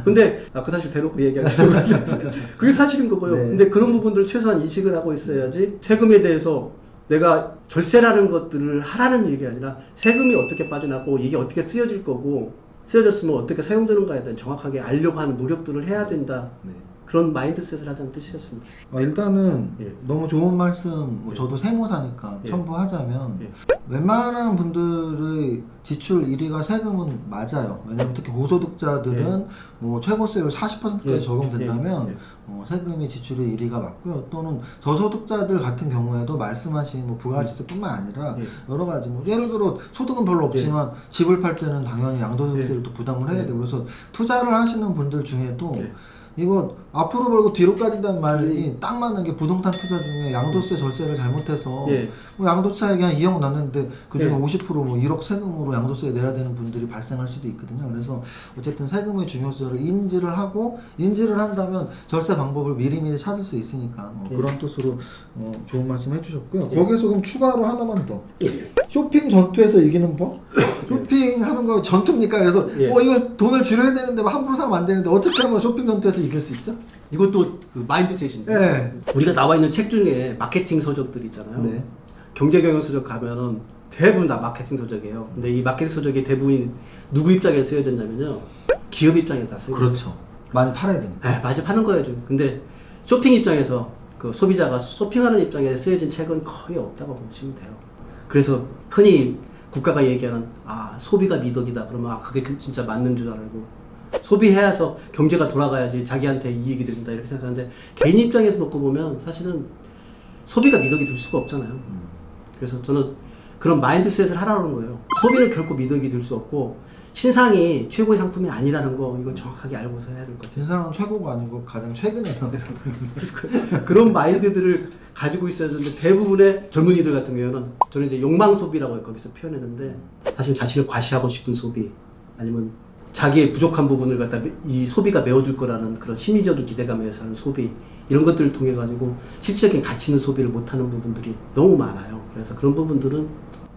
근데 그 사실 대놓고 얘기하는 거 그게 사실인 거고요. 네. 근데 그런 부분들 최소한 인식을 하고 있어야지 세금에 대해서 내가 절세라는 것들을 하라는 얘기가 아니라 세금이 어떻게 빠져나고 이게 어떻게 쓰여질 거고 쓰여졌으면 어떻게 사용되는가에 대한 정확하게 알려고 하는 노력들을 해야 된다. 네. 그런 마인드셋을 하자는 뜻이었습니다. 일단은 예. 너무 좋은 말씀, 저도 세무사니까 예. 첨부하자면 예. 웬만한 분들의 지출 1위가 세금은 맞아요. 왜냐면 특히 고소득자들은 뭐 최고세율 40%까지 예. 적용된다면 예. 세금이 지출의 1위가 맞고요. 또는 저소득자들 같은 경우에도 말씀하신 뭐 부가가치세뿐만 아니라 여러 가지 뭐 예를 들어 소득은 별로 없지만 집을 팔 때는 당연히 양도소득세를 또 부담을 해야 되고 그래서 투자를 하시는 분들 중에도 이거 앞으로 벌고 뒤로 까진다는 말이 딱 맞는 게 부동산 투자 중에 양도세 절세를 잘못해서 뭐 양도차익이 한 2억 났는데 그중에 50%뭐 1억 세금으로 양도세 내야 되는 분들이 발생할 수도 있거든요. 그래서 어쨌든 세금의 중요성을 인지를 하고 인지를 한다면 절세 방법을 미리미리 찾을 수 있으니까 그런 뜻으로 좋은 말씀 해주셨고요. 거기에서 그럼 추가로 하나만 더 쇼핑 전투에서 이기는 법? 쇼핑하는 거 전투입니까? 그래서 이걸 돈을 줄여야 되는데 함부로 사면 안 되는데 어떻게 하면 쇼핑 전투에서 이길 수 있죠? 이것도 그 마인드셋인데 우리가 나와 있는 책 중에 마케팅 서적들 있잖아요. 네. 경제경영 서적 가면은 대부분 다 마케팅 서적이에요. 근데 이 마케팅 서적이 대부분이 누구 입장에서 쓰여졌냐면요. 기업 입장에서 다 쓰여졌어요. 그렇죠. 많이 팔아야 되니까. 네, 많이 파는 거예요. 근데 쇼핑 입장에서 그 소비자가 쇼핑하는 입장에서 쓰여진 책은 거의 없다고 보시면 돼요. 그래서 흔히 국가가 얘기하는 소비가 미덕이다. 그러면 그게 진짜 맞는 줄 알고 소비해서 경제가 돌아가야지 자기한테 이익이 된다 이렇게 생각하는데 개인 입장에서 놓고 보면 사실은 소비가 미덕이 될 수가 없잖아요. 그래서 저는 그런 마인드셋을 하라는 거예요. 소비는 결코 미덕이 될 수 없고 신상이 최고의 상품이 아니라는 거 이건 정확하게 알고서 해야 될 것 같아요. 신상은 최고가 아니고 가장 최근에 나온 상품. 그런 마인드들을 가지고 있어야 되는데 대부분의 젊은이들 같은 경우는 저는 이제 욕망 소비라고 거기서 표현했는데 사실 자신을 과시하고 싶은 소비 아니면 자기의 부족한 부분을 갖다 이 소비가 메워줄 거라는 그런 심리적인 기대감에서 하는 소비 이런 것들을 통해 가지고 실질적인 가치 있는 소비를 못하는 부분들이 너무 많아요. 그래서 그런 부분들은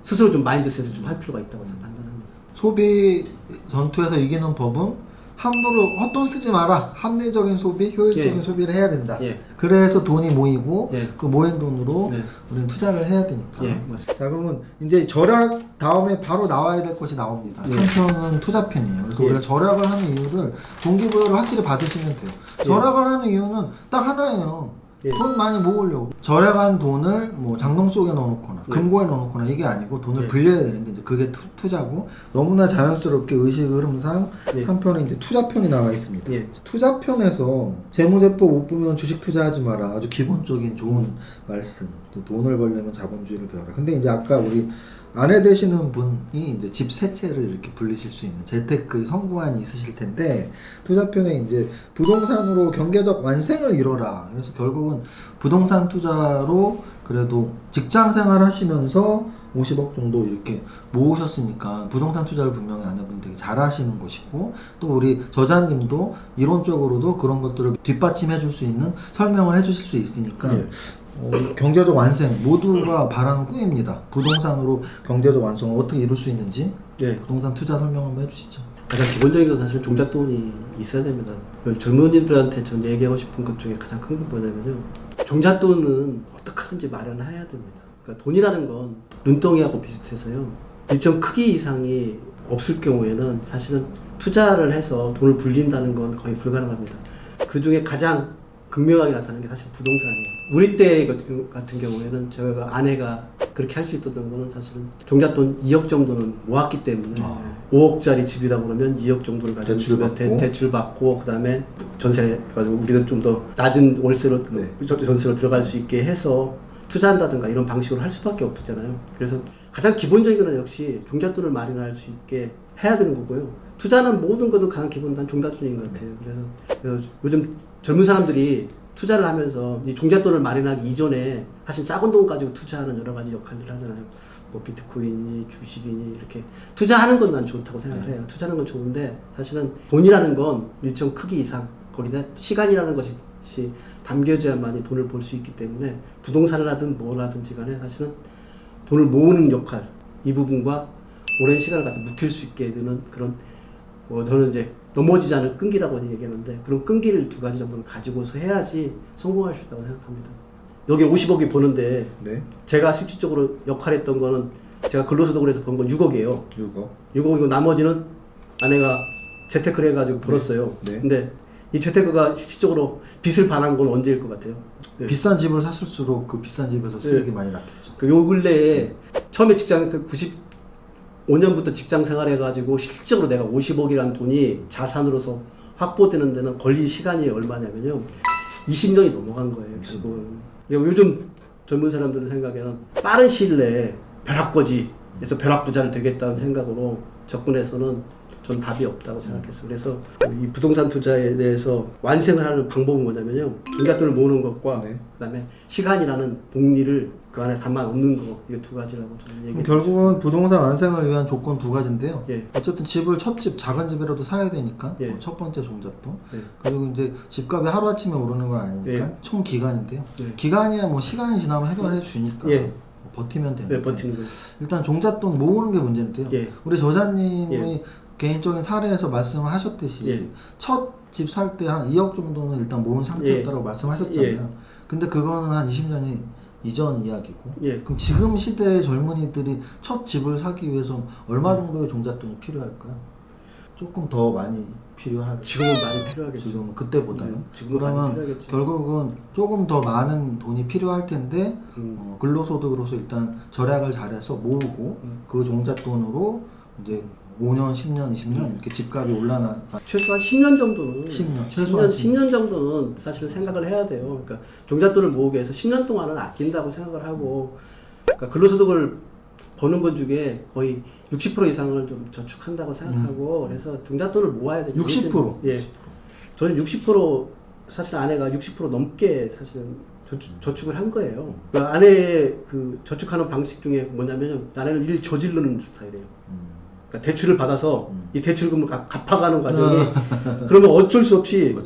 스스로 좀 마인드셋을 좀 할 필요가 있다고 판단합니다. 소비 전투에서 이기는 법은 함부로 헛돈 쓰지 마라. 합리적인 소비, 효율적인 예. 소비를 해야 된다. 예. 그래서 돈이 모이고 예. 그 모인 돈으로 네. 우리는 투자를 해야 되니까. 예, 맞습니다. 자, 그러면 이제 절약 다음에 바로 나와야 될 것이 나옵니다. 예. 3편은 투자편이에요. 그래서 예. 우리가 절약을 하는 이유를 동기부여를 확실히 받으시면 돼요. 예. 절약을 하는 이유는 딱 하나예요. 예. 돈 많이 모으려고. 절약한 돈을 뭐 장롱 속에 넣어놓거나 예. 금고에 넣어놓거나 이게 아니고 돈을 예. 불려야 되는데 이제 그게 투자고, 너무나 자연스럽게 의식 흐름상 예. 3편에 이제 투자편이 나와 있습니다. 예. 투자편에서 재무제표 못 보면 주식 투자하지 마라. 아주 기본적인 좋은 말씀. 또 돈을 벌려면 자본주의를 배워라. 근데 이제 아까 우리 아내 되시는 분이 이제 집 세 채를 이렇게 불리실 수 있는 재테크 성공안이 있으실 텐데, 투자편에 이제 부동산으로 경제적 완생을 이뤄라. 그래서 결국은 부동산 투자로 그래도 직장 생활 하시면서 50억 정도 이렇게 모으셨으니까 부동산 투자를 분명히 아내분이 되게 잘 하시는 것이고, 또 우리 저자님도 이론적으로도 그런 것들을 뒷받침해 줄 수 있는 설명을 해 주실 수 있으니까 예. 경제적 완성 모두가 바라는 꿈입니다. 부동산으로 경제적 완성을 어떻게 이룰 수 있는지 예. 부동산 투자 설명 한번 해주시죠. 가장 기본적인 건 사실 종잣돈이 있어야 됩니다. 젊은이들한테 전 얘기하고 싶은 것 중에 가장 큰 건 뭐냐면요. 종잣돈은 어떻게 하든지 마련해야 됩니다. 그러니까 돈이라는 건 눈덩이하고 비슷해서요. 일정 크기 이상이 없을 경우에는 사실은 투자를 해서 돈을 불린다는 건 거의 불가능합니다. 그 중에 가장 극명하게 나타나는 게 사실 부동산이에요. 우리 때 같은 경우에는 저희가 아내가 그렇게 할 수 있었던 거는 사실은 종잣돈 2억 정도는 모았기 때문에 5억짜리 집이다 그러면 2억 정도를 가지고 대출 받고 그다음에 전세 가지고 우리는 좀 더 낮은 월세로 전세로 들어갈 수 있게 해서 투자한다든가 이런 방식으로 할 수밖에 없잖아요. 그래서 가장 기본적인 건 역시 종잣돈을 마련할 수 있게 해야 되는 거고요. 투자는 모든 것은 가장 기본 단 종잣돈인 것 같아요. 그래서 요즘 젊은 사람들이 투자를 하면서 이 종잣돈을 마련하기 이전에 사실 작은 돈 가지고 투자하는 여러 가지 역할들을 하잖아요. 뭐 비트코인이, 주식이니 이렇게 투자하는 건 난 좋다고 생각을 해요. 투자하는 건 좋은데 사실은 돈이라는 건 일정 크기 이상 거기다 시간이라는 것이 담겨져야만이 돈을 벌 수 있기 때문에 부동산을 하든 뭘 하든지 간에 사실은 돈을 모으는 역할 이 부분과 오랜 시간을 갖다 묵힐 수 있게 되는 그런 저는 이제 넘어지지 않을 끈기라고 얘기하는데 그런 끈기를 두 가지 정도는 가지고서 해야지 성공할 수 있다고 생각합니다. 여기 50억이 버는데 네. 제가 실질적으로 역할했던 거는 제가 근로소득을 해서 번 건 6억이에요. 6억이고 나머지는 아내가 재테크를 해가지고 벌었어요. 네. 근데 이 재테크가 실질적으로 빚을 반한 건 언제일 것 같아요? 네. 비싼 집을 샀을수록 그 비싼 집에서 수익이 많이 났겠죠. 요 근래에 처음에 직장 95년부터 직장 생활해가지고 실질적으로 내가 50억이라는 돈이 자산으로서 확보되는 데는 걸릴 시간이 얼마냐면요. 20년이 넘어간 거예요. 결국은. 요즘 젊은 사람들의 생각에는 빠른 시일 내에 벼락거지에서 벼락부자를 되겠다는 생각으로 접근해서는 전 답이 없다고 생각했어요. 그래서 이 부동산 투자에 대해서 완성을 하는 방법은 뭐냐면요. 종잣돈을 모으는 것과 그다음에 시간이라는 복리를 그 안에 담아 놓는 거, 이게 두 가지라고 저는 얘기해요. 결국은 부동산 완성을 위한 조건 두 가지인데요. 예. 어쨌든 집을 첫 집 작은 집이라도 사야 되니까 예. 첫 번째 종잣돈. 예. 그리고 이제 집값이 하루 아침에 오르는 건 아니니까 예. 총 기간인데요. 예. 기간이야 뭐 시간이 지나면 해결해 주니까 예. 버티면 되는데 네, 버티는 거. 일단 종잣돈 모으는 게 문제인데요. 예. 우리 저자님이 예. 개인적인 사례에서 말씀하셨듯이 예. 첫 집 살 때 한 2억 정도는 일단 모은 상태였다고 말씀하셨잖아요. 예. 근데 그거는 한 20년이 이전 이야기고. 예. 그럼 지금 시대의 젊은이들이 첫 집을 사기 위해서 얼마 정도의 종잣돈이 필요할까요? 조금 더 많이 필요할. 지금은 많이 필요하겠죠. 지금 그때보다는. 지금은 많이 그러면 필요하겠죠. 결국은 조금 더 많은 돈이 필요할 텐데 근로소득으로서 일단 절약을 잘해서 모으고 그 종잣돈으로 이제 5년, 10년, 20년 이렇게 집값이 올라나. 최소한 10년 정도는 10년 10년 정도는 사실은 생각을 해야 돼요. 그러니까 종잣돈을 모으기 위해서 10년 동안은 아낀다고 생각을 하고, 그러니까 근로소득을 버는 것 중에 거의 60% 이상을 좀 저축한다고 생각하고, 그래서 종잣돈을 모아야 돼요. 60%? 예. 저는 60% 사실 아내가 60% 넘게 사실은 저축을 한 거예요. 그 아내의 그 저축하는 방식 중에 뭐냐면 아내는 일 저지르는 스타일이에요. 그러니까 대출을 받아서 이 대출금을 갚아가는 과정이 그러면 어쩔 수 없이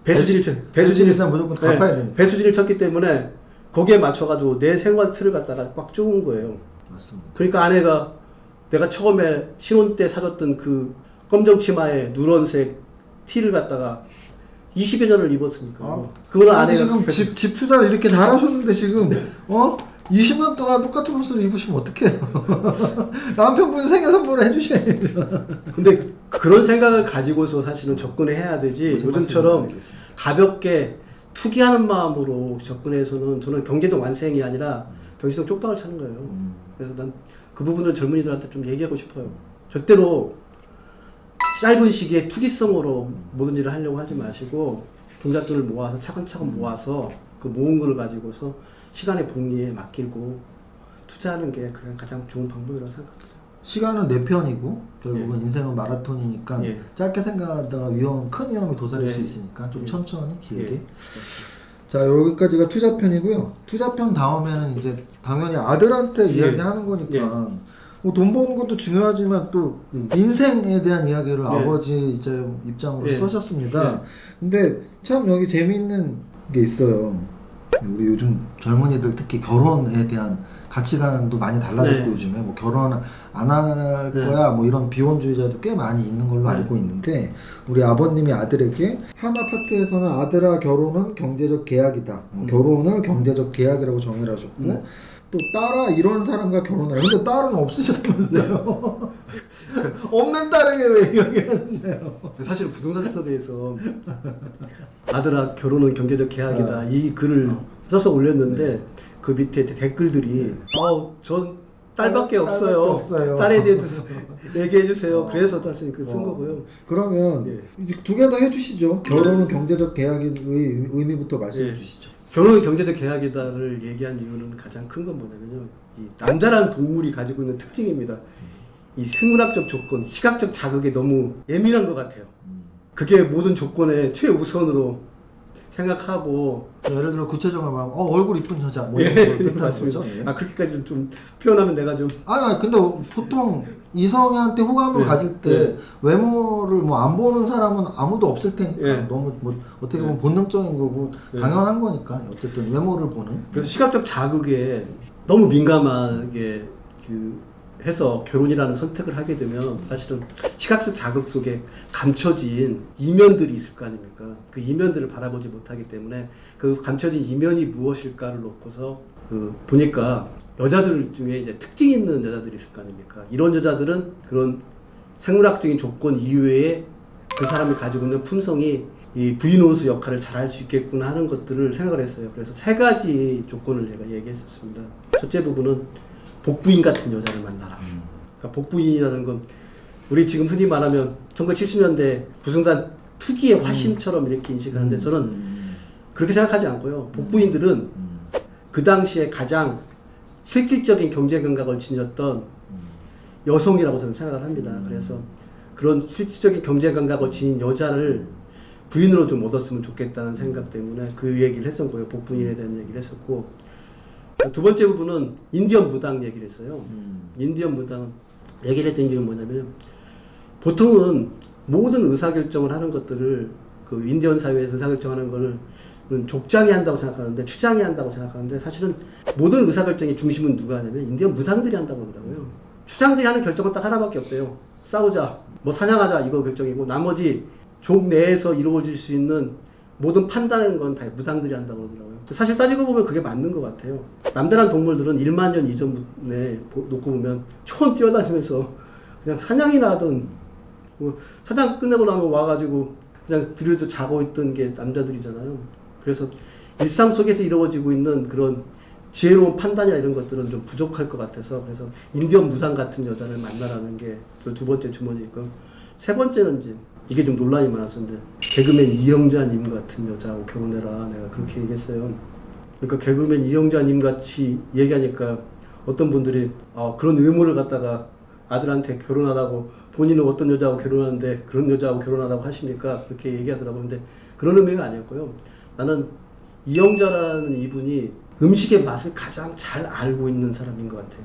배수진을 무조건 갚아야 되니까. 배수진을 쳤기 때문에 거기에 맞춰가지고 내 생활 틀을 갖다가 꽉 쪼은 거예요. 맞습니다. 그러니까 아내가 내가 처음에 신혼 때 사줬던 그 검정 치마에 누런색 티를 갖다가 20여 년을 입었으니까. 아, 그걸 안 아니, 해요. 지금 집 투자를 이렇게 잘하셨는데 지금 20년 동안 똑같은 옷을 입으시면 어떡해요? 남편분 생일 선물을 해주셔야죠. 근데 그런 생각을 가지고서 사실은 접근해야 되지. 요즘처럼 가볍게 투기하는 마음으로 접근해서는 저는 경제적 완성이 아니라 경제적 쪽박을 차는 거예요. 그래서 난 그 부분을 젊은이들한테 좀 얘기하고 싶어요. 절대로 짧은 시기에 투기성으로 모든 일을 하려고 하지 마시고 종잣돈을 모아서 차근차근 모아서 그 모은 거를 가지고서 시간의 복리에 맡기고 투자하는 게 그냥 가장 좋은 방법이라고 생각합니다. 시간은 내 편이고 결국은 인생은 마라톤이니까 예. 짧게 생각하다가 큰 위험이 도사릴 예. 수 있으니까 좀 천천히 길게. 예. 자, 여기까지가 투자편이고요. 투자편 다음에는 이제 당연히 아들한테 예. 이야기하는 거니까 예. 뭐 돈 버는 것도 중요하지만 또 인생에 대한 이야기를 예. 아버지 이제 입장으로 예. 써셨습니다. 예. 근데 참 여기 재미있는 게 있어요. 우리 요즘 젊은이들 특히 결혼에 대한 가치관도 많이 달라졌고 네. 요즘에 뭐 결혼 안 할 네. 거야 뭐 이런 비혼주의자도 꽤 많이 있는 걸로 알고 있는데 우리 아버님이 아들에게 한 아파트에서는 아들아 결혼은 경제적 계약이다. 결혼을 경제적 계약이라고 정의를 하셨고 또 딸아 이런 사람과 결혼을 해. 근데 딸은 없으셨다면서요. 없는 딸에게 왜 이야기하셨나요? 사실 부동산 스터디에서 아들아 결혼은 경제적 계약이다 이 글을 써서 올렸는데 그 밑에 댓글들이 전 딸밖에 없어요. 딸에 대해서 얘기해 주세요. 그래서 사실 쓴 거고요. 그러면 이제 두 개 다 해주시죠. 결혼은 경제적 계약의 의미부터 말씀해 예. 주시죠. 결혼은 경제적 계약이다를 얘기한 이유는 가장 큰 건 뭐냐면요. 이 남자라는 동물이 가지고 있는 특징입니다. 이 생물학적 조건, 시각적 자극에 너무 예민한 것 같아요. 그게 모든 조건의 최우선으로 생각하고 예를 들어 구체적으로 말하면 얼굴 이쁜 여자 뭐 예, 이런 걸 뜻하는 맞습니다. 거죠. 예. 그렇게까지 좀 표현하면 내가 좀 아니 근데 보통 이성애한테 호감을 예, 가질 때 예. 외모를 뭐 안 보는 사람은 아무도 없을 테니까 예. 너무 뭐 어떻게 보면 예. 본능적인 거고 예. 당연한 거니까 어쨌든 외모를 보는. 그래서 시각적 자극에 너무 민감하게 해서 결혼이라는 선택을 하게 되면 사실은 시각적 자극 속에 감춰진 이면들이 있을 거 아닙니까? 그 이면들을 바라보지 못하기 때문에 그 감춰진 이면이 무엇일까를 놓고서 보니까 여자들 중에 이제 특징 있는 여자들이 있을 거 아닙니까? 이런 여자들은 그런 생물학적인 조건 이외에 그 사람이 가지고 있는 품성이 이 부인호수 역할을 잘 할 수 있겠구나 하는 것들을 생각을 했어요. 그래서 세 가지 조건을 제가 얘기했었습니다. 첫째 부분은 복부인 같은 여자를 만나라. 그러니까 복부인이라는 건 우리 지금 흔히 말하면 1970년대 부동산 투기의 화신처럼 이렇게 인식하는데 저는 그렇게 생각하지 않고요. 복부인들은 그 당시에 가장 실질적인 경제 감각을 지녔던 여성이라고 저는 생각을 합니다. 그래서 그런 실질적인 경제 감각을 지닌 여자를 부인으로 좀 얻었으면 좋겠다는 생각 때문에 그 얘기를 했던 거예요. 복부인에 대한 얘기를 했었고 두 번째 부분은 인디언 무당 얘기를 했어요. 인디언 무당 얘기를 했던 이유는 뭐냐면 보통은 모든 의사결정을 하는 것들을 그 인디언 사회에서 의사결정하는 거를 족장이 한다고 생각하는데 추장이 한다고 생각하는데 사실은 모든 의사결정의 중심은 누가 하냐면 인디언 무당들이 한다고 그러더라고요. 추장들이 하는 결정은 딱 하나밖에 없대요. 싸우자, 뭐 사냥하자 이거 결정이고 나머지 족 내에서 이루어질 수 있는 모든 판단하는 건 다 무당들이 한다고 그러더라고요. 사실 따지고 보면 그게 맞는 것 같아요. 남자란 동물들은 1만 년 이전에 놓고 보면 초원 뛰어다니면서 그냥 사냥이나 하던 뭐 사냥 끝내고 나면 와가지고 그냥 들여져 자고 있던 게 남자들이잖아요. 그래서 일상 속에서 이루어지고 있는 그런 지혜로운 판단이나 이런 것들은 좀 부족할 것 같아서 그래서 인디언 무당 같은 여자를 만나라는 게 두 번째 주문이고 세 번째는 이게 좀 논란이 많았었는데 개그맨 이영자님 같은 여자하고 결혼해라 내가 그렇게 얘기했어요. 그러니까 개그맨 이영자님 같이 얘기하니까 어떤 분들이 그런 외모를 갖다가 아들한테 결혼하라고 본인은 어떤 여자하고 결혼하는데 그런 여자하고 결혼하라고 하십니까? 그렇게 얘기하더라고요. 근데 그런 의미가 아니었고요. 나는 이영자라는 이분이 음식의 맛을 가장 잘 알고 있는 사람인 것 같아요.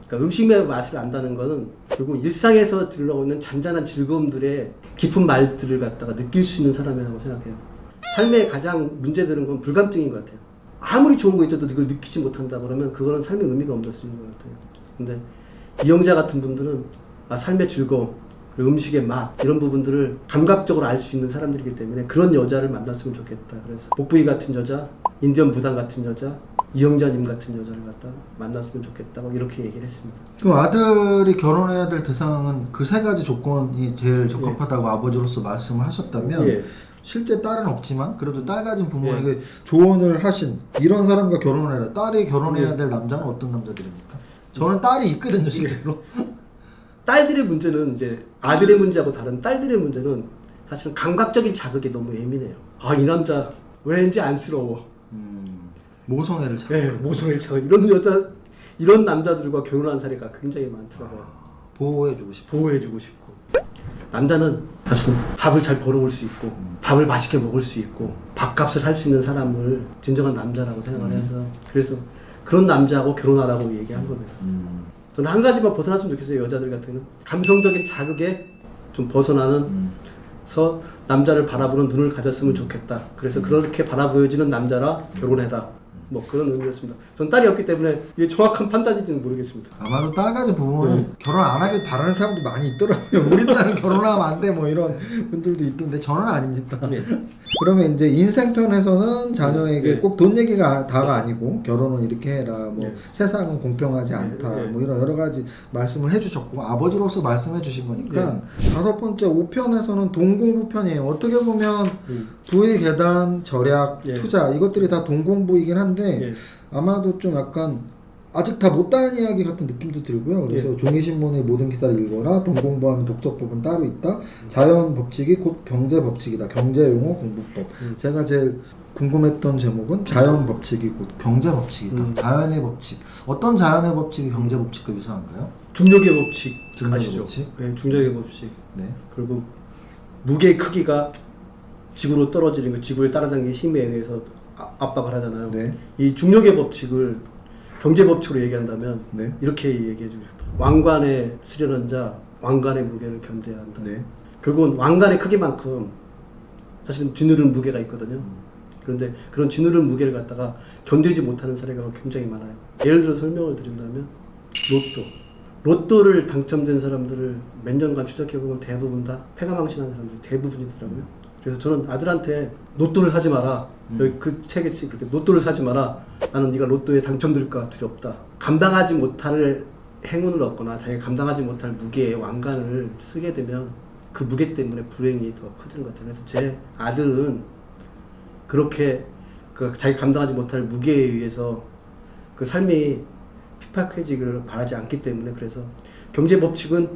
그러니까 음식의 맛을 안다는 거는 결국 일상에서 들러오고 있는 잔잔한 즐거움들의 깊은 말들을 갖다가 느낄 수 있는 사람이라고 생각해요. 삶에 가장 문제되는 건 불감증인 것 같아요. 아무리 좋은 거 있어도 이걸 느끼지 못한다 그러면 그거는 삶의 의미가 없는 것 같아요. 근데 이영자 같은 분들은 삶의 즐거움, 그리고 음식의 맛 이런 부분들을 감각적으로 알 수 있는 사람들이기 때문에 그런 여자를 만났으면 좋겠다. 그래서 복부이 같은 여자, 인디언 부당 같은 여자, 이영자님 같은 여자를 갖다 만났으면 좋겠다고 이렇게 얘기를 했습니다. 그 아들이 결혼해야 될 대상은 그 세 가지 조건이 제일 적합하다고 아버지로서 말씀을 하셨다면 예. 실제 딸은 없지만 그래도 딸 가진 부모에게 조언을 하신 이런 사람과 결혼을 해라. 딸이 결혼해야 될 남자는 어떤 남자들입니까? 저는 딸이 있거든요, 실제로. 딸들의 문제는 이제 아들의 문제하고 다른 딸들의 문제는 사실은 감각적인 자극에 너무 예민해요. 아, 이 남자 왠지 안쓰러워. 모성애를 찾고 네, 모성애를 자극. 이런 여자, 이런 남자들과 결혼한 사례가 굉장히 많더라고요. 보호해주고 싶어. 보호해주고 싶고. 남자는 사실 밥을 잘 벌어올 수 있고 밥을 맛있게 먹을 수 있고 밥값을 할 수 있는 사람을 진정한 남자라고 생각을 해서 그래서 그런 남자하고 결혼하라고 얘기한 겁니다. 저는 한 가지만 벗어났으면 좋겠어요. 여자들 같은 경우는 감성적인 자극에 좀 벗어나서 남자를 바라보는 눈을 가졌으면 좋겠다. 그래서 그렇게 바라보여지는 남자라 결혼해라. 뭐 그런 의미였습니다. 전 딸이 없기 때문에 이게 정확한 판단인지는 모르겠습니다. 아마도 딸 가진 부모는 결혼 안 하길 바라는 사람도 많이 있더라고요. 우리 딸은 결혼하면 안 돼 뭐 이런 분들도 있던데 저는 아닙니다. 네. 그러면 이제 인생편에서는 자녀에게 네. 꼭 돈 얘기가 다가 아니고 결혼은 이렇게 해라 뭐 네. 세상은 공평하지 않다 네. 뭐 이런 여러 가지 말씀을 해주셨고 아버지로서 말씀해 주신 거니까 다섯 번째 5편에서는 동공부편이에요. 어떻게 보면 부의 계단, 절약, 예. 투자 이것들이 다 동공부이긴 한데 예. 아마도 좀 약간 아직 다 못다한 이야기 같은 느낌도 들고요. 그래서 종이신문의 모든 기사를 읽어라. 돈 공부하는 독서법은 따로 있다. 자연 법칙이 곧 경제 법칙이다. 경제용어 공부법. 제가 제일 궁금했던 제목은 자연 법칙이 곧 경제 법칙이다. 자연의 법칙. 어떤 자연의 법칙이 경제 법칙과 유사한가요? 중력의 법칙 중력의 아시죠? 법칙? 네, 중력의 법칙. 네. 그리고 무게의 크기가 지구로 떨어지는 거, 지구를 따라당기는 힘에 의해서 압박을 하잖아요. 네. 이 중력의 법칙을 경제 법칙으로 얘기한다면 네. 이렇게 얘기해 주죠. 왕관에 수련한 자 왕관의 무게를 견뎌야 한다. 네. 결국은 왕관의 크기만큼 사실은 쥐누른 무게가 있거든요. 그런데 그런 쥐누른 무게를 갖다가 견디지 못하는 사례가 굉장히 많아요. 예를 들어 설명을 드린다면 로또를 당첨된 사람들을 몇 년간 추적해보면 대부분 다 패가망신한 사람들이 대부분이더라고요. 그래서 저는 아들한테 로또를 사지 마라. 여기 그 책에 그렇게 로또를 사지 마라. 나는 네가 로또에 당첨될까 두렵다. 감당하지 못할 행운을 얻거나 자기가 감당하지 못할 무게의 왕관을 쓰게 되면 그 무게 때문에 불행이 더 커지는 것 같아요. 그래서 제 아들은 그렇게 그 자기 감당하지 못할 무게에 의해서 그 삶이 핍박해지기를 바라지 않기 때문에 그래서 경제 법칙은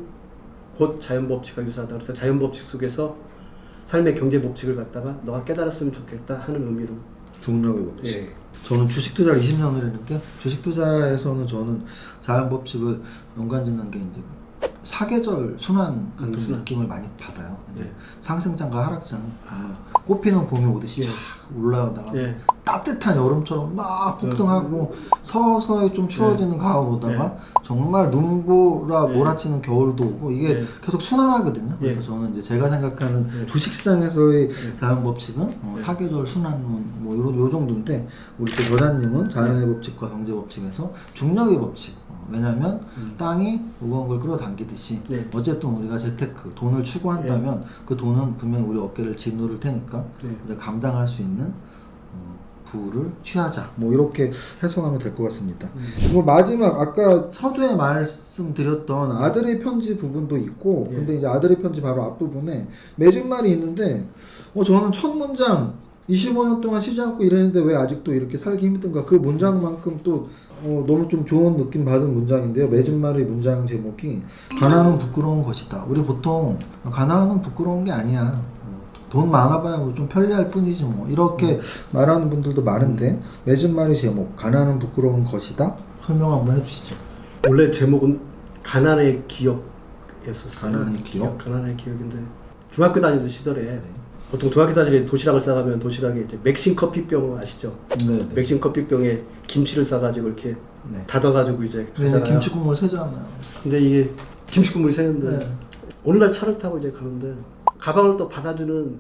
곧 자연 법칙과 유사하다. 그래서 자연 법칙 속에서 삶의 경제 법칙을 갖다가 너가 깨달았으면 좋겠다 하는 의미로. 중력의 법칙. 예. 저는 주식 투자를 20년을 했는데 주식 투자에서는 저는 자연 법칙을 연관 짓는 게 이제 사계절 순환 같은 순환. 느낌을 많이 받아요. 이제 네. 상승장과 하락장. 꽃피는 봄이 오듯이 예. 쫙 올라오다가 예. 따뜻한 여름처럼 막 폭등하고 서서히 좀 추워지는 가을 오다가 정말 눈보라 몰아치는 겨울도 오고 이게 계속 순환하거든요. 그래서 저는 이제 제가 생각하는 주식시장에서의 자연 법칙은 사계절 순환론 뭐 요 정도인데 우리 또 여자님은 자연의 법칙과 경제 법칙에서 중력의 법칙. 왜냐하면 땅이 무거운 걸 끌어당기듯이 어쨌든 우리가 재테크 돈을 추구한다면 그 돈은 분명히 우리 어깨를 짓누를 테니까 우리가 감당할 수 있는 부를 취하자 뭐 이렇게 해석하면 될 것 같습니다. 그리고 마지막 아까 서두에 말씀드렸던 아들의 편지 부분도 있고 근데 이제 아들의 편지 바로 앞부분에 맺은 말이 있는데 저는 첫 문장 25년 동안 쉬지 않고 일했는데 왜 아직도 이렇게 살기 힘든가 그 문장만큼 또 너무 좀 좋은 느낌 받은 문장인데요. 맺은 말의 문장 제목이 가난은 부끄러운 것이다. 우리 보통 가난은 부끄러운 게 아니야. 돈 많아봐야 뭐 좀 편리할 뿐이지 뭐 이렇게 말하는 분들도 많은데 맺은 말의 제목 가난은 부끄러운 것이다. 설명 한번 해주시죠. 원래 제목은 가난의 기억이었었어요. 가난의 기억? 가난의 기억인데 중학교 다니던 시절에 보통 중학교 다닐 때 도시락을 싸가면 도시락에 이제 맥심 커피병 아시죠? 네. 맥심 커피병에 김치를 싸가지고 이렇게 닫아가지고 이제 가잖아요. 김치 국물 새잖아요. 근데 이게 김치 국물이 새는데 네. 오늘날 차를 타고 이제 가는데 가방을 또 받아주는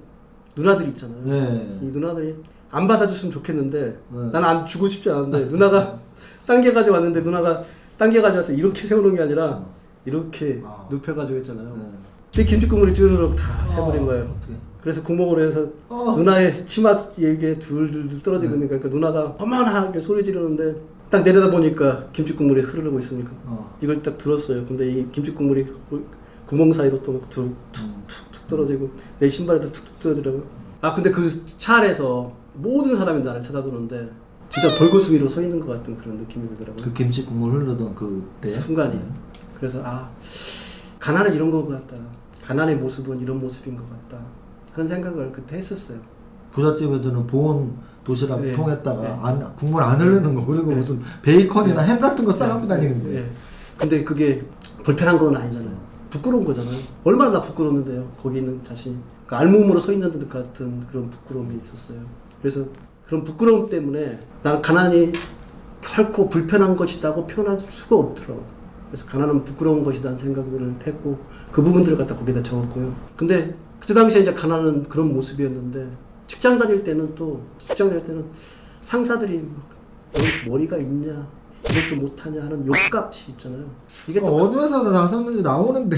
누나들 있잖아요. 네. 이 누나들이 안 받아줬으면 좋겠는데 네. 난 안 주고 싶지 않은데 누나가 당겨가지고 왔는데 누나가 당겨가지고 와서 이렇게 세우는 게 아니라 이렇게 눕혀가지고 했잖아요. 내 김치 국물이 쭈르륵 다 새버린 거예요. 어떻게? 그래서 구멍으로 해서 어. 누나의 치마 이게 둘둘 떨어지고 있는 거니까 누나가 어마어마하게 소리 지르는데 딱 내려다 보니까 김치 국물이 흐르고 있으니까 이걸 딱 들었어요. 근데 이 김치 국물이 구멍 사이로 또 툭툭툭툭 떨어지고 내 신발에도 툭툭 떨어지더라고요. 아 근데 그 차 안에서 모든 사람이 나를 쳐다보는데 진짜 돌고숭이로 서 있는 것 같은 그런 느낌이 들더라고요. 그 김치 국물 흐르던 그때 순간이. 그래서 아 가난은 이런 것 같다. 가난의 모습은 이런 모습인 것 같다 하는 생각을 그때 했었어요. 부잣집애들은 보온 도시락 네. 통에다가 네. 국물 안 흐르는 거 그리고 네. 무슨 베이컨이나 햄 같은 거 싸갖고 다니는데 네. 근데 그게 불편한 건 아니잖아요. 부끄러운 거잖아요. 얼마나 나 부끄러웠는데요. 거기 있는 자신이. 그러니까 알몸으로 서 있는 듯 같은 그런 부끄러움이 있었어요. 그래서 그런 부끄러움 때문에 나는 가난이 결코 불편한 것이라고 표현할 수가 없더라고요. 그래서 가난은 부끄러운 것이라는 생각들을 했고 그 부분들을 갖다 거기다 적었고요. 근데 그때 당시에 이제 가난은 그런 모습이었는데 직장 다닐 때는 상사들이 막 너 머리가 있냐 이것도 못하냐 하는 욕값이 있잖아요. 이게 또 어느 회사도 나서는 나오는데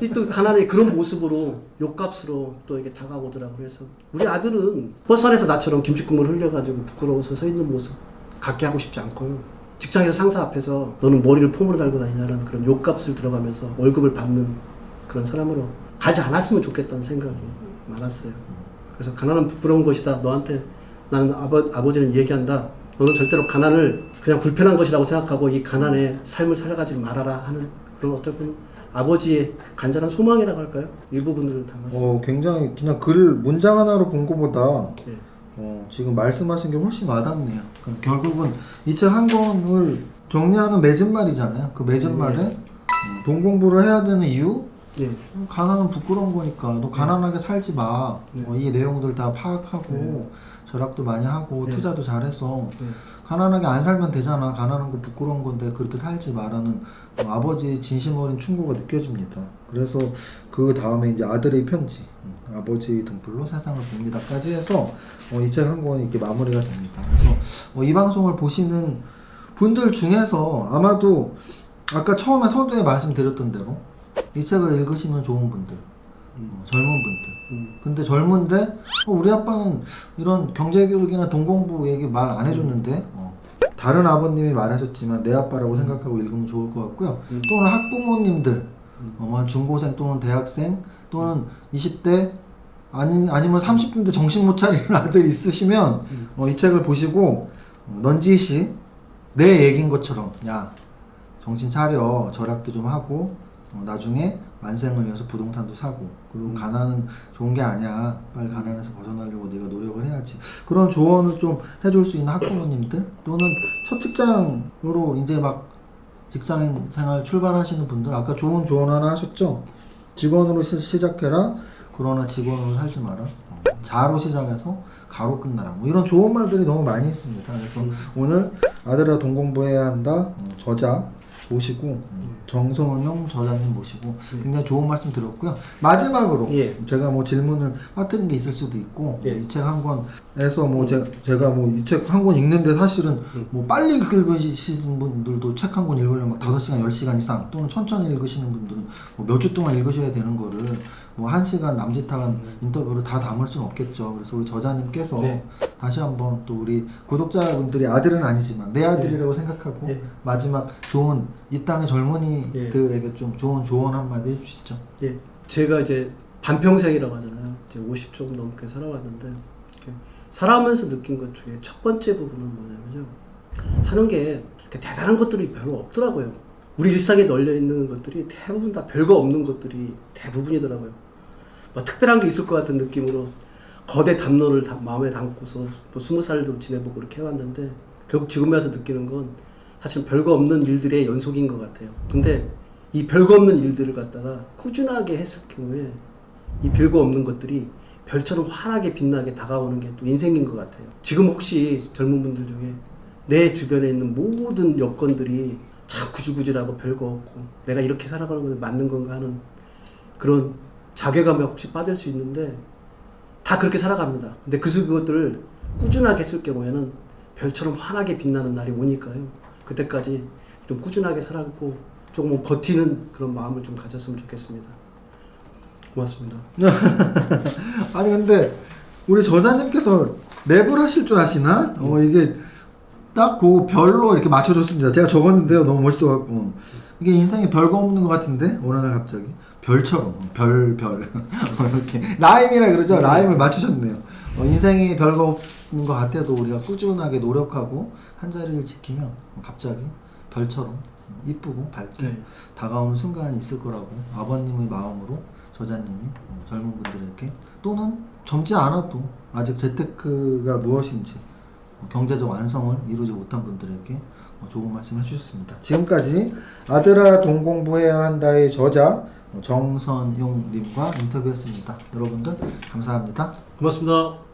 이 또 가난의 그런 모습으로 욕값으로 또 이게 다가오더라고요. 그래서 우리 아들은 버스 안에서 나처럼 김치국물 흘려가지고 부끄러워서 서 있는 모습 갖게 하고 싶지 않고요. 직장에서 상사 앞에서 너는 머리를 폼으로 달고 다니냐는 그런 욕값을 들어가면서 월급을 받는 그런 사람으로 가지 않았으면 좋겠다는 생각이 많았어요. 그래서 가난은 부끄러운 것이다. 너한테 나는 아버지는 얘기한다. 너는 절대로 가난을 그냥 불편한 것이라고 생각하고 이 가난의 삶을 살아가지 말아라 하는 그런 어떤 아버지의 간절한 소망이라고 할까요? 이 부분들을 담았어요. 굉장히 그냥 글 문장 하나로 본 것보다 네. 지금 말씀하신 게 훨씬 와닿네요. 그럼 결국은 이 책 한 권을 정리하는 맺은말이잖아요. 그 맺은말에 돈 공부를 해야 되는 이유? 네. 가난은 부끄러운 거니까 너 가난하게 살지 마. 네. 이 내용들 다 파악하고 절약도 많이 하고 네. 투자도 잘해서 네. 가난하게 안 살면 되잖아. 가난한 거 부끄러운 건데 그렇게 살지 마라는 아버지의 진심 어린 충고가 느껴집니다. 그래서 그 다음에 이제 아들의 편지, 아버지 등불로 세상을 봅니다까지 해서 이 책 한 권이 이렇게 마무리가 됩니다. 그래서 이 방송을 보시는 분들 중에서 아마도 아까 처음에 서두에 말씀드렸던 대로 이 책을 읽으시면 좋은 분들, 젊은 분들. 근데 젊은데 우리 아빠는 이런 경제교육이나 돈 공부 얘기 말 안 해줬는데 다른 아버님이 말하셨지만 내 아빠라고 생각하고 읽으면 좋을 것 같고요. 또는 학부모님들, 중고생 또는 대학생 또는 20대 아니면 30대인데 정신 못 차리는 아들 있으시면 이 책을 보시고 넌지시 내 얘기인 것처럼 야 정신 차려 절약도 좀 하고 나중에 만생을 위해서 부동산도 사고 그리고 가난은 좋은 게 아니야 빨리 가난에서 벗어나려고 네가 노력을 해야지 그런 조언을 좀 해줄 수 있는 학부모님들 또는 첫 직장으로 이제 막 직장인 생활 출발하시는 분들 아까 좋은 조언 하나 하셨죠? 직원으로 시작해라 그러나 직원으로 살지 마라 자로 시작해서 가로 끝나라 뭐 이런 좋은 말들이 너무 많이 있습니다. 그래서 오늘 아들아 돈 공부해야 한다 저자 모시고 정성용 저자님 모시고 굉장히 좋은 말씀 들었고요. 마지막으로 제가 뭐 질문을 빠뜨린 게 있을 수도 있고 이 책 한 권에서 뭐 제가 뭐 이 책 한 권 읽는데 사실은 뭐 빨리 읽으시는 분들도 책 한 권 읽으려면 막 5시간 10시간 이상 또는 천천히 읽으시는 분들은 뭐 몇 주 동안 읽으셔야 되는 거를 뭐 1시간 남짓한 인터뷰로 다 담을 수는 없겠죠. 그래서 우리 저자님께서 다시 한번 또 우리 구독자분들이 아들은 아니지만 내 아들이라고 생각하고 마지막 좋은 이 땅의 젊은이들에게 좀 좋은 조언 한마디 해주시죠. 예, 제가 이제 반평생이라고 하잖아요. 이제 50 조금 넘게 살아왔는데 살아오면서 느낀 것 중에 첫 번째 부분은 뭐냐면요. 사는 게 그렇게 대단한 것들이 별로 없더라고요. 우리 일상에 널려 있는 것들이 대부분 다 별거 없는 것들이 대부분이더라고요. 뭐 특별한 게 있을 것 같은 느낌으로 거대 담론을 마음에 담고서 뭐 20살도 지내보고 그렇게 해왔는데 결국 지금 와서 느끼는 건 사실 별거 없는 일들의 연속인 것 같아요. 근데 이 별거 없는 일들을 갖다가 꾸준하게 했을 경우에 이 별거 없는 것들이 별처럼 환하게 빛나게 다가오는 게 또 인생인 것 같아요. 지금 혹시 젊은 분들 중에 내 주변에 있는 모든 여건들이 참 구질구질하고 별거 없고 내가 이렇게 살아가는 것이 맞는 건가 하는 그런 자괴감에 혹시 빠질 수 있는데 다 그렇게 살아갑니다. 근데 그것들을 꾸준하게 했을 경우에는 별처럼 환하게 빛나는 날이 오니까요. 그때까지 좀 꾸준하게 살아가고 조금 버티는 그런 마음을 좀 가졌으면 좋겠습니다. 고맙습니다. 아니 근데 우리 저자님께서 랩을 하실 줄 아시나? 이게 딱 그 별로 이렇게 맞춰줬습니다. 제가 적었는데요. 너무 멋있어갖고 이게 인생에 별거 없는 것 같은데 어느 날 갑자기 별처럼 별 이렇게 라임이라 그러죠. 라임을 맞추셨네요. 인생에 별거 없는 것 같아도 우리가 꾸준하게 노력하고 한 자리를 지키면 갑자기 별처럼 이쁘고 밝게 네. 다가오는 순간이 있을 거라고 아버님의 마음으로 저자님이 젊은 분들에게 또는 젊지 않아도 아직 재테크가 무엇인지 경제적 완성을 이루지 못한 분들에게 좋은 말씀 해주셨습니다. 지금까지 아들아 돈 공부해야 한다의 저자 정선용님과 인터뷰했습니다. 여러분들 감사합니다. 고맙습니다.